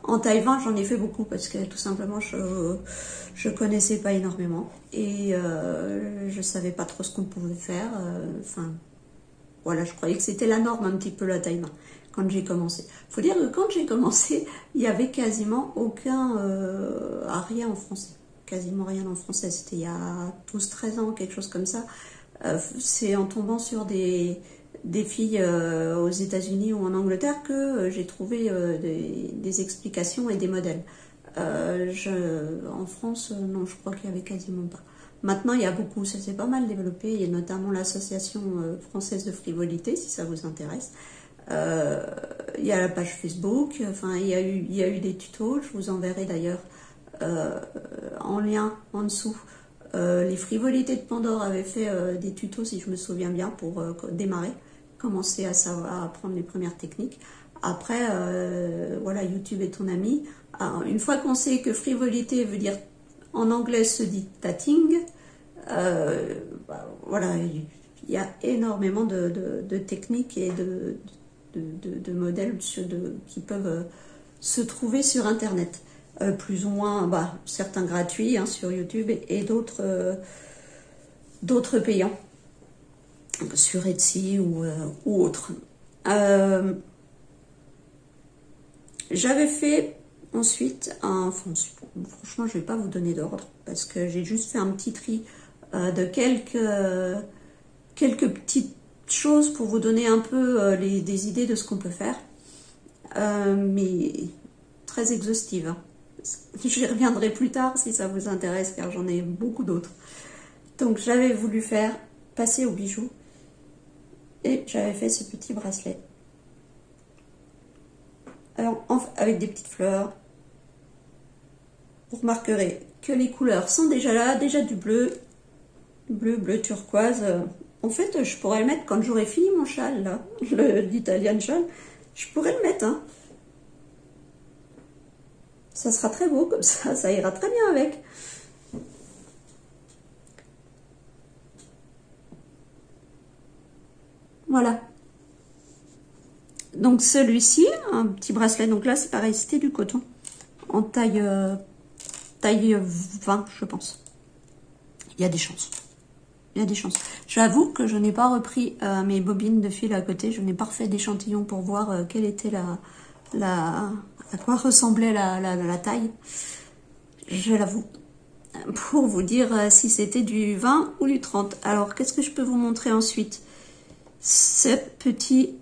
Speaker 1: En taille 20, j'en ai fait beaucoup parce que tout simplement, je connaissais pas énormément. Et je savais pas trop ce qu'on pouvait faire. Enfin, voilà, je croyais que c'était la norme un petit peu la taille 20 quand j'ai commencé. Faut dire que quand j'ai commencé, il y avait quasiment aucun rien en français. Quasiment rien en français. C'était il y a 12-13 ans, quelque chose comme ça. C'est en tombant sur des filles aux États-Unis ou en Angleterre que j'ai trouvé des explications et des modèles. En France, non, je crois qu'il y avait quasiment pas. Maintenant, il y a beaucoup, ça s'est pas mal développé. Il y a notamment l'association française de frivolité, si ça vous intéresse. Il y a la page Facebook. Enfin, il y a eu des tutos. Je vous enverrai d'ailleurs en lien en dessous. Les frivolités de Pandore avaient fait des tutos, si je me souviens bien, pour démarrer, commencer à apprendre les premières techniques. Après, voilà, YouTube est ton ami. Alors, une fois qu'on sait que frivolité veut dire, en anglais se dit tatting, voilà, il y a énormément de techniques et de modèles qui peuvent se trouver sur Internet. Plus ou moins, certains gratuits sur YouTube et d'autres payants sur Etsy ou autres. J'avais fait ensuite franchement, je vais pas vous donner d'ordre parce que j'ai juste fait un petit tri de quelques petites choses pour vous donner un peu des idées de ce qu'on peut faire, mais très exhaustive. Hein. J'y reviendrai plus tard si ça vous intéresse car j'en ai beaucoup d'autres. Donc j'avais voulu passer aux bijoux et j'avais fait ce petit bracelet. Alors avec des petites fleurs. Vous remarquerez que les couleurs sont déjà là, déjà du bleu turquoise. En fait, je pourrais le mettre quand j'aurai fini mon châle là, l'Italian châle. Je pourrais le mettre, hein. Ça sera très beau comme ça ira très bien avec. Voilà. Donc celui-ci, un petit bracelet. Donc là, c'est pareil, c'était du coton. En taille 20, je pense. Il y a des chances. Il y a des chances. J'avoue que je n'ai pas repris mes bobines de fil à côté. Je n'ai pas refait d'échantillon pour voir quelle était à quoi ressemblait la taille. Je l'avoue. Pour vous dire si c'était du 20 ou du 30. Alors, qu'est-ce que je peux vous montrer ensuite? Cette petite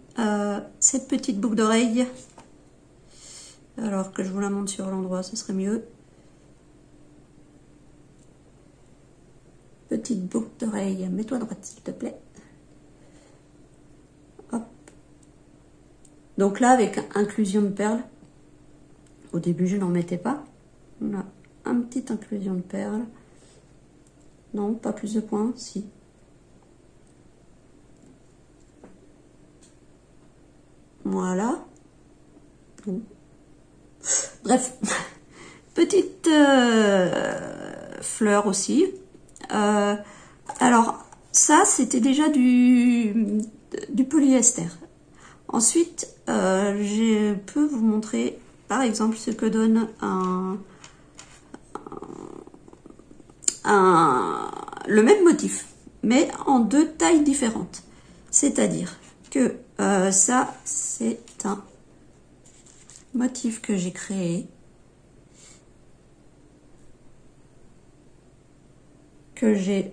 Speaker 1: boucle d'oreille. Alors que je vous la montre sur l'endroit, ce serait mieux. Petite boucle d'oreille. Mets-toi droite, s'il te plaît. Hop. Donc là, avec inclusion de perles. Au début, je n'en mettais pas. On a une petite inclusion de perles. Non, pas plus de points, si. Voilà. Bon. Bref. Petite fleur aussi. Alors, ça, c'était déjà du polyester. Ensuite, je peux vous montrer, par exemple, ce que donne le même motif, mais en deux tailles différentes. C'est-à-dire que ça, c'est un motif que j'ai créé. que j'ai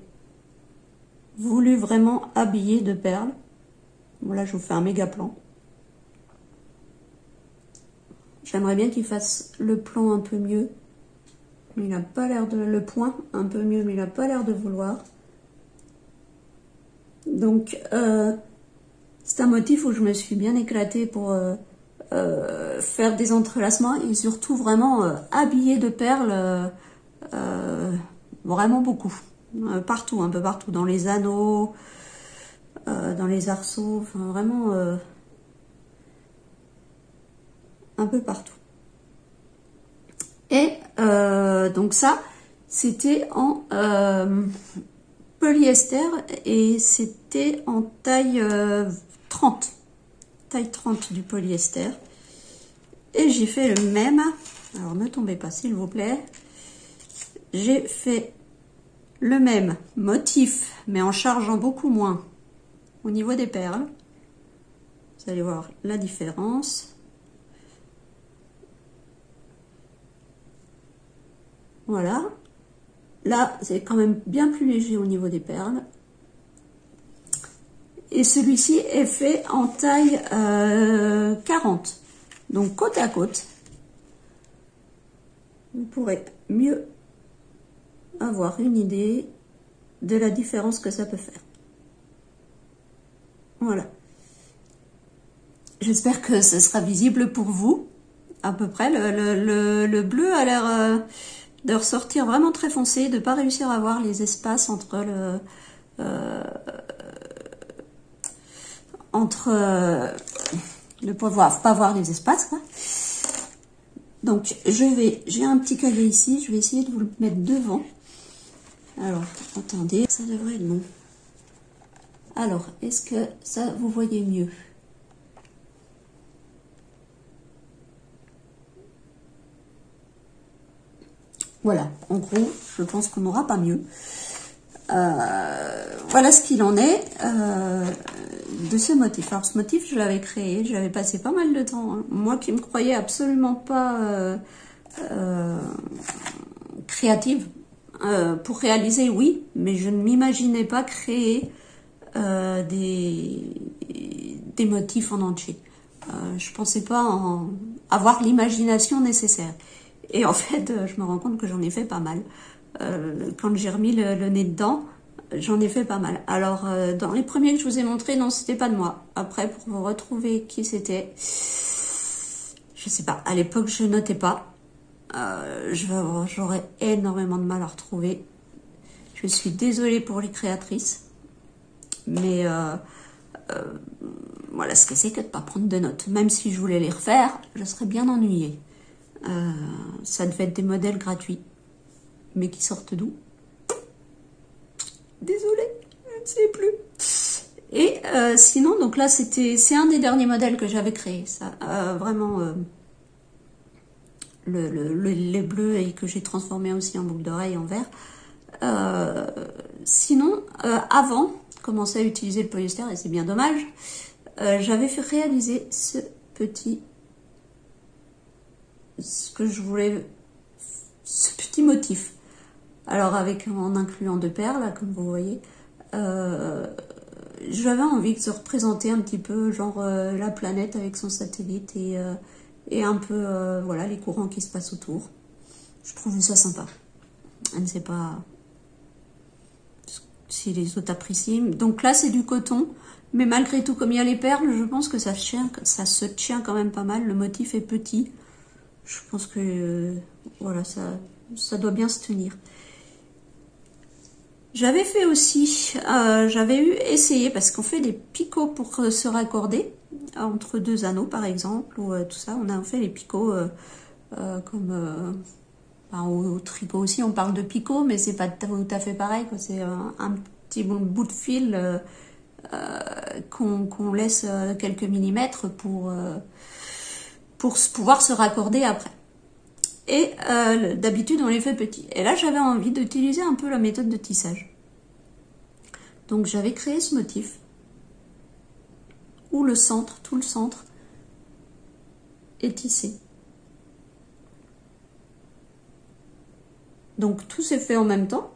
Speaker 1: voulu vraiment habiller de perles. Voilà, je vous fais un méga plan. J'aimerais bien qu'il fasse le plan un peu mieux. Mais il n'a pas l'air de... Le point un peu mieux, mais il n'a pas l'air de vouloir. Donc, c'est un motif où je me suis bien éclatée pour faire des entrelacements et surtout vraiment habiller de perles vraiment beaucoup. Partout, un peu partout. Dans les anneaux, dans les arceaux, enfin vraiment un peu partout. Et donc ça, c'était en polyester et c'était en taille 30. Taille 30 du polyester. Et j'ai fait le même. Alors ne tombez pas s'il vous plaît. J'ai fait le même motif, mais en chargeant beaucoup moins au niveau des perles. Vous allez voir la différence. Voilà. Là, c'est quand même bien plus léger au niveau des perles. Et celui-ci est fait en taille 40. Donc, côte à côte. Vous pourrez mieux avoir une idée de la différence que ça peut faire. Voilà. J'espère que ce sera visible pour vous. À peu près. Le bleu a l'air de ressortir vraiment très foncé, de ne pas réussir à voir les espaces entre ne pas voir les espaces, quoi. Donc j'ai un petit cahier ici, je vais essayer de vous le mettre devant. Alors attendez, ça devrait être bon. Alors est-ce que ça vous voyez mieux? Voilà, en gros, je pense qu'on n'aura pas mieux. Voilà ce qu'il en est de ce motif. Alors ce motif, je l'avais créé, j'avais passé pas mal de temps. Hein. Moi qui me croyais absolument pas créative, pour réaliser, oui, mais je ne m'imaginais pas créer des motifs en entier. Je pensais pas avoir l'imagination nécessaire. Et en fait, je me rends compte que j'en ai fait pas mal. Quand j'ai remis le nez dedans, j'en ai fait pas mal. Alors, dans les premiers que je vous ai montrés, non, c'était pas de moi. Après, pour vous retrouver qui c'était, je sais pas. À l'époque, je notais pas. J'aurais énormément de mal à retrouver. Je suis désolée pour les créatrices. Mais voilà ce que c'est que de pas prendre de notes. Même si je voulais les refaire, je serais bien ennuyée. Ça devait être des modèles gratuits. Mais qui sortent d'où? Désolée, je ne sais plus. Et sinon, donc là, c'est un des derniers modèles que j'avais créé. Ça, vraiment, les bleus et que j'ai transformé aussi en boucle d'oreille en vert. Sinon, avant, commencer à utiliser le polyester, et c'est bien dommage, j'avais fait réaliser ce petit motif. Alors en incluant deux perles, là, comme vous voyez, j'avais envie de se représenter un petit peu genre la planète avec son satellite et un peu voilà les courants qui se passent autour. Je trouve ça sympa. Je ne sais pas si les autres apprécient. Donc là c'est du coton, mais malgré tout comme il y a les perles, je pense que ça se tient quand même pas mal. Le motif est petit. Je pense que voilà, ça doit bien se tenir. J'avais fait aussi, essayé, parce qu'on fait des picots pour se raccorder, entre deux anneaux par exemple, ou tout ça. On a fait les picots comme au tricot aussi, on parle de picot, mais c'est pas tout à fait pareil. C'est un petit bout de fil qu'on laisse quelques millimètres pour pouvoir se raccorder après. Et d'habitude, on les fait petits. Et là, j'avais envie d'utiliser un peu la méthode de tissage. Donc, j'avais créé ce motif où le centre, tout le centre, est tissé. Donc, tout s'est fait en même temps.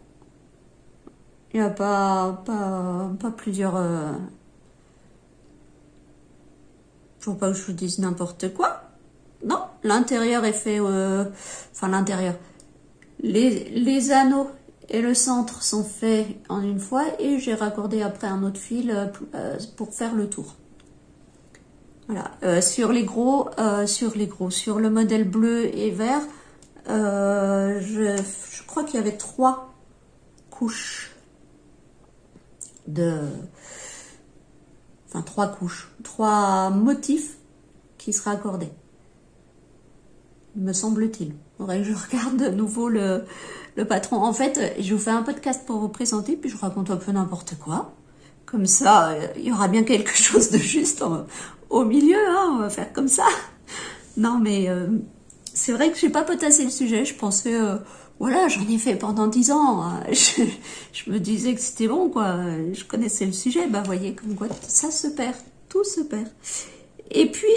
Speaker 1: Il n'y a pas plusieurs... Faut pas que je vous dise n'importe quoi. Non, l'intérieur est fait... Enfin, l'intérieur. Les anneaux et le centre sont faits en une fois et j'ai raccordé après un autre fil pour faire le tour. Voilà. Sur le modèle bleu et vert, je crois qu'il y avait 3 couches enfin 3 motifs qui seraient accordés. Me semble-t-il. Faudrait que je regarde de nouveau le patron. En fait, je vous fais un podcast pour vous présenter, puis je raconte un peu n'importe quoi. Comme ça, il y aura bien quelque chose de juste au milieu, hein, on va faire comme ça. Non, mais c'est vrai que j'ai pas potassé le sujet. Je pensais, voilà, j'en ai fait pendant 10 ans. Hein. Je me disais que c'était bon, quoi. Je connaissais le sujet. Bah, voyez, comme quoi, ça se perd. Tout se perd. Et puis,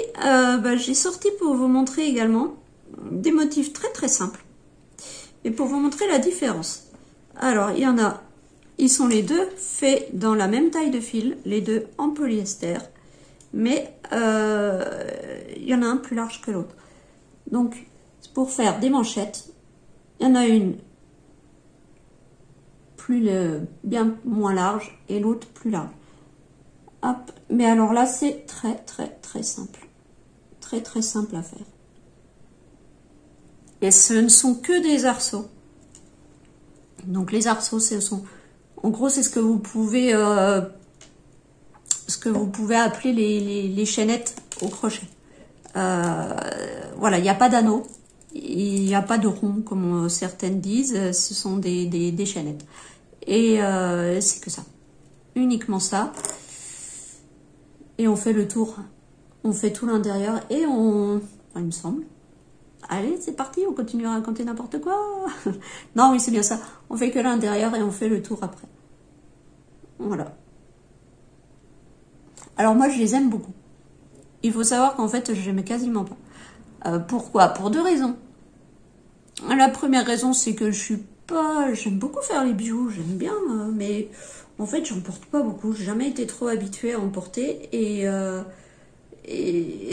Speaker 1: j'ai sorti pour vous montrer également des motifs très très simples. Et pour vous montrer la différence. Alors, il y en a, ils sont les deux faits dans la même taille de fil, les deux en polyester, mais il y en a un plus large que l'autre. Donc, pour faire des manchettes, il y en a une bien moins large et l'autre plus large. Hop. Mais alors là, c'est très très très simple. Très très simple à faire. Et ce ne sont que des arceaux. Donc les arceaux, en gros, c'est ce que vous pouvez appeler les chaînettes au crochet. Voilà, il n'y a pas d'anneau, il n'y a pas de rond comme certaines disent. Ce sont des chaînettes. Et c'est que ça, uniquement ça. Et on fait le tour, on fait tout l'intérieur et enfin, il me semble. Allez, c'est parti, on continue à raconter n'importe quoi. Non, oui, c'est bien ça. On fait que l'intérieur et on fait le tour après. Voilà. Alors moi, je les aime beaucoup. Il faut savoir qu'en fait, je les aime quasiment pas. Pourquoi? Pour 2 raisons. La première raison, c'est que j'aime beaucoup faire les bijoux, j'aime bien, mais en fait, j'en porte pas beaucoup. J'ai jamais été trop habituée à en porter et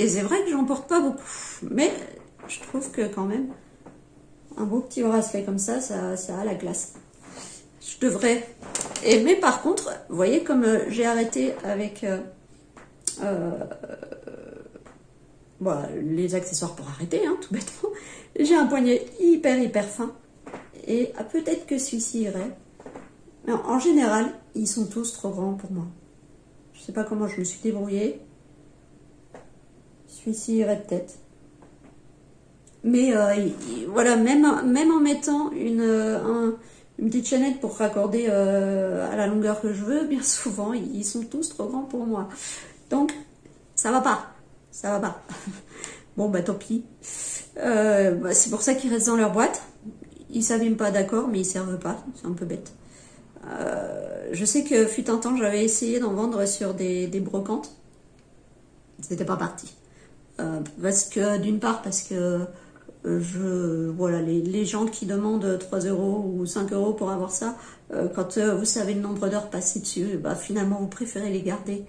Speaker 1: c'est vrai que j'en porte pas beaucoup. Mais je trouve que quand même, un beau petit bracelet comme ça a la classe. Je devrais. Mais par contre, vous voyez comme j'ai arrêté avec les accessoires pour arrêter, hein, tout bêtement. J'ai un poignet hyper fin. Et peut-être que celui-ci irait. Mais en général, ils sont tous trop grands pour moi. Je sais pas comment je me suis débrouillée. Celui-ci irait peut-être. Mais voilà, même en mettant une petite chaînette pour raccorder à la longueur que je veux, bien souvent, ils sont tous trop grands pour moi. Donc, ça va pas. Ça va pas. Bon, bah tant pis. C'est pour ça qu'ils restent dans leur boîte. Ils s'abîment pas, d'accord, mais ils servent pas. C'est un peu bête. Je sais que fut un temps, j'avais essayé d'en vendre sur des brocantes. C'était pas parti. D'une part, parce que voilà, les gens qui demandent 3 € ou 5 € pour avoir ça, quand vous savez le nombre d'heures passées dessus, bah, finalement vous préférez les garder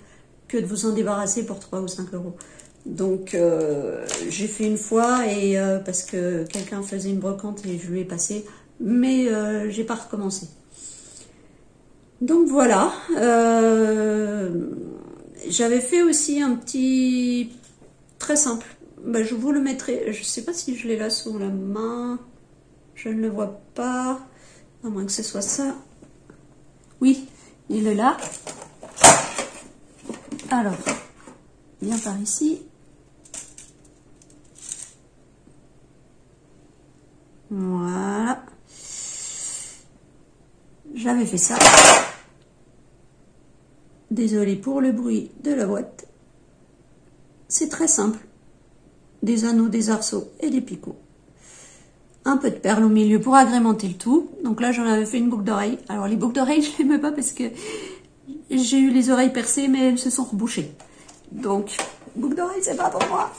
Speaker 1: que de vous en débarrasser pour 3 ou 5 €. Donc j'ai fait une fois et parce que quelqu'un faisait une brocante et je lui ai passé, mais j'ai pas recommencé. Donc voilà, j'avais fait aussi un petit très simple. Bah, je vous le mettrai, je sais pas si je l'ai là sous la main, je ne le vois pas, à moins que ce soit ça. Oui, il est là. Alors, viens par ici. Voilà. J'avais fait ça. Désolée pour le bruit de la boîte. C'est très simple. Des anneaux, des arceaux et des picots. Un peu de perles au milieu pour agrémenter le tout. Donc là, j'en avais fait une boucle d'oreille. Alors les boucles d'oreilles, je l'aimais pas parce que j'ai eu les oreilles percées, mais elles se sont rebouchées. Donc, boucle d'oreille, c'est pas pour moi.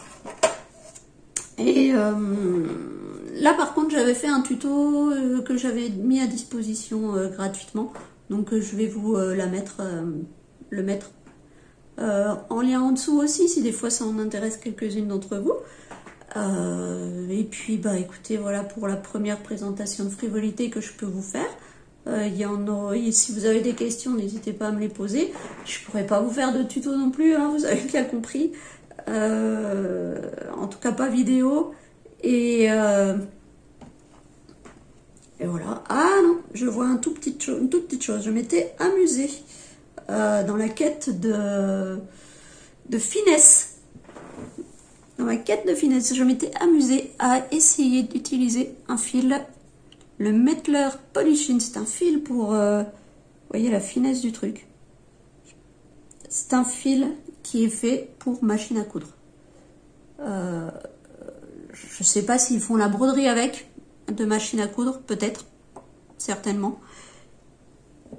Speaker 1: Et là, par contre, j'avais fait un tuto que j'avais mis à disposition gratuitement Donc je vais vous le mettre en lien en dessous aussi, si des fois ça en intéresse quelques-unes d'entre vous. Et puis bah écoutez, voilà pour la première présentation de frivolité que je peux vous faire. Il y en a, si vous avez des questions, n'hésitez pas à me les poser. Je pourrais pas vous faire de tuto non plus, hein, vous avez bien compris. En tout cas pas vidéo. Et voilà. Ah non, je vois une toute petite chose. Je m'étais amusée dans la quête de finesse. Dans ma quête de finesse, je m'étais amusée à essayer d'utiliser un fil, le Mettler Polishing. C'est un fil pour, vous voyez la finesse du truc. C'est un fil qui est fait pour machine à coudre. Je sais pas s'ils font la broderie avec de machine à coudre, peut-être, certainement.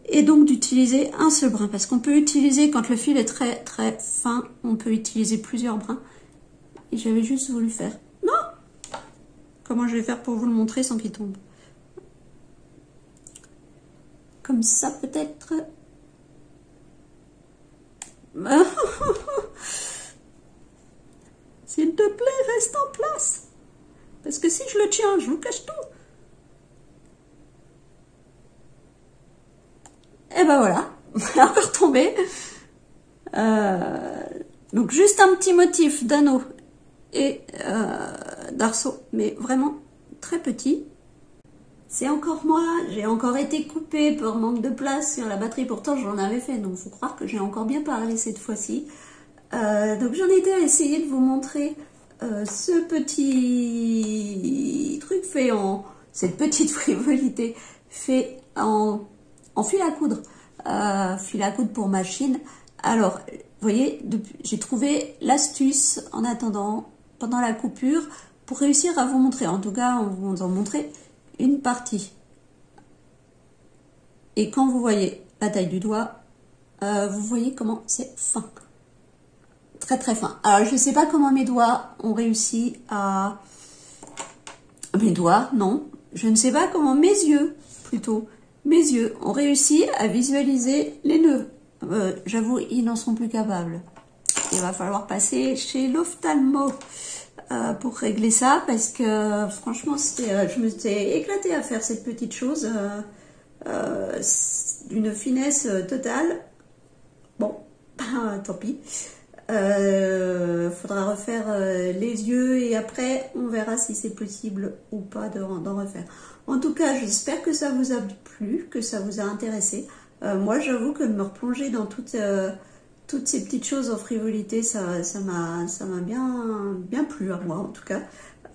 Speaker 1: Et donc d'utiliser un seul brin, parce qu'on peut utiliser, quand le fil est très très fin, on peut utiliser plusieurs brins. Et j'avais juste voulu faire. Non! Comment je vais faire pour vous le montrer sans qu'il tombe? Comme ça peut-être. S'il te plaît, reste en place. Parce que si je le tiens, je vous cache tout. Et ben voilà, il est encore tombé. Donc juste un petit motif d'anneau et d'arceau, mais vraiment très petit. C'est encore moi, j'ai encore été coupée par manque de place sur la batterie, pourtant j'en avais fait, donc il faut croire que j'ai encore bien parlé cette fois-ci. Donc j'en étais à essayer de vous montrer ce petit truc fait cette petite frivolité fait en fil à coudre. Fil à coudre pour machine. Alors, vous voyez, j'ai trouvé l'astuce en attendant, pendant la coupure, pour réussir à vous montrer. En tout cas, on vous en montrer une partie. Et quand vous voyez la taille du doigt, vous voyez comment c'est fin. Très très fin. Alors, je ne sais pas comment mes doigts ont réussi à... Mes doigts, non. Je ne sais pas comment mes yeux, plutôt, mes yeux ont réussi à visualiser les nœuds. J'avoue, ils n'en sont plus capables. Il va falloir passer chez l'ophtalmo pour régler ça, parce que franchement, je me suis éclatée à faire cette petite chose d'une finesse totale. Bon, tant pis. Faudra refaire les yeux et après on verra si c'est possible ou pas d'en refaire. En tout cas, j'espère que ça vous a plu, que ça vous a intéressé. Moi, j'avoue que de me replonger dans toutes ces petites choses en frivolité, ça m'a bien plu à moi en tout cas.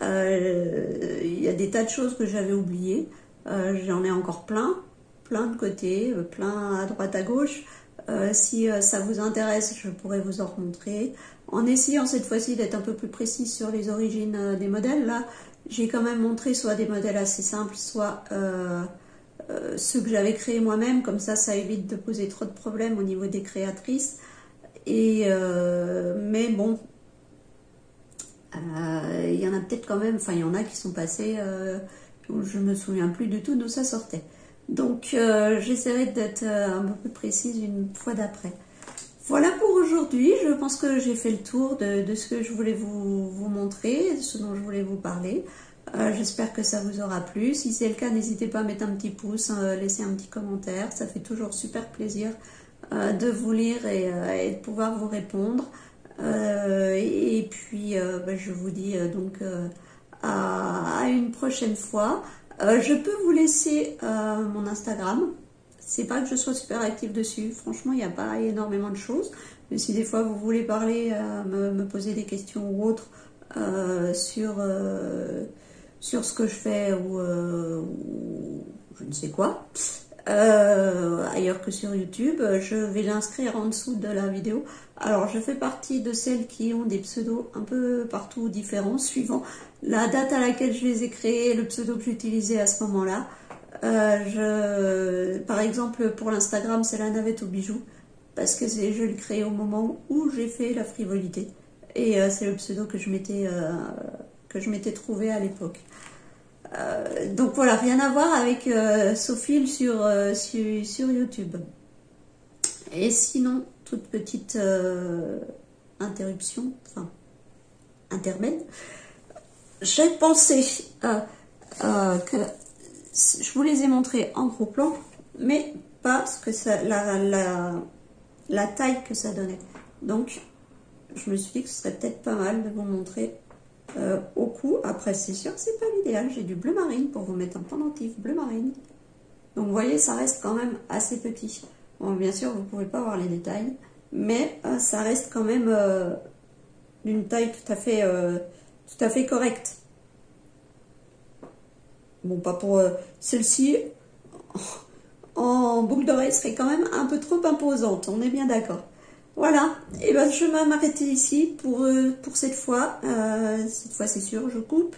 Speaker 1: Il y a des tas de choses que j'avais oubliées. J'en ai encore plein de côté, plein à droite à gauche. Si ça vous intéresse, je pourrais vous en remontrer. En essayant cette fois-ci d'être un peu plus précise sur les origines des modèles, là, j'ai quand même montré soit des modèles assez simples, soit ceux que j'avais créés moi-même. Comme ça évite de poser trop de problèmes au niveau des créatrices. Et mais bon, il y en a peut-être quand même, enfin il y en a qui sont passés, je me souviens plus du tout d'où ça sortait. Donc j'essaierai d'être un peu plus précise une fois d'après. Voilà pour aujourd'hui, je pense que j'ai fait le tour de ce que je voulais vous montrer, de ce dont je voulais vous parler. J'espère que ça vous aura plu. Si c'est le cas, n'hésitez pas à mettre un petit pouce, laisser un petit commentaire, ça fait toujours super plaisir de vous lire et de pouvoir vous répondre. Et puis je vous dis donc à une prochaine fois. Je peux vous laisser mon Instagram. C'est pas que je sois super active dessus, franchement il n'y a pas énormément de choses, mais si des fois vous voulez parler, me poser des questions ou autres sur ce que je fais ou je ne sais quoi, ailleurs que sur YouTube, je vais l'inscrire en dessous de la vidéo. Alors je fais partie de celles qui ont des pseudos un peu partout différents, suivant la date à laquelle je les ai créés, le pseudo que j'utilisais à ce moment-là. Par exemple, pour l'Instagram, c'est la navette aux bijoux, parce que je l'ai créé au moment où j'ai fait la frivolité. Et c'est le pseudo que je m'étais trouvé à l'époque. Donc voilà, rien à voir avec Sophie sur YouTube. Et sinon, toute petite interruption, enfin, intermède. J'ai pensé que je vous les ai montrés en gros plan, mais pas ce que ça, la taille que ça donnait. Donc, je me suis dit que ce serait peut-être pas mal de vous montrer au cou. Après, c'est sûr que c'est pas l'idéal. J'ai du bleu marine pour vous mettre un pendentif bleu marine. Donc, vous voyez, ça reste quand même assez petit. Bon, bien sûr, vous ne pouvez pas voir les détails, mais ça reste quand même d'une taille tout à fait correcte. Bon, pas pour celle-ci. En boucle d'oreille serait quand même un peu trop imposante, on est bien d'accord. Voilà, et ben je vais m'arrêter ici pour cette fois. Cette fois c'est sûr, je coupe.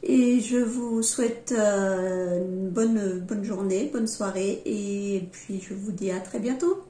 Speaker 1: Et je vous souhaite une bonne journée, bonne soirée, et puis je vous dis à très bientôt.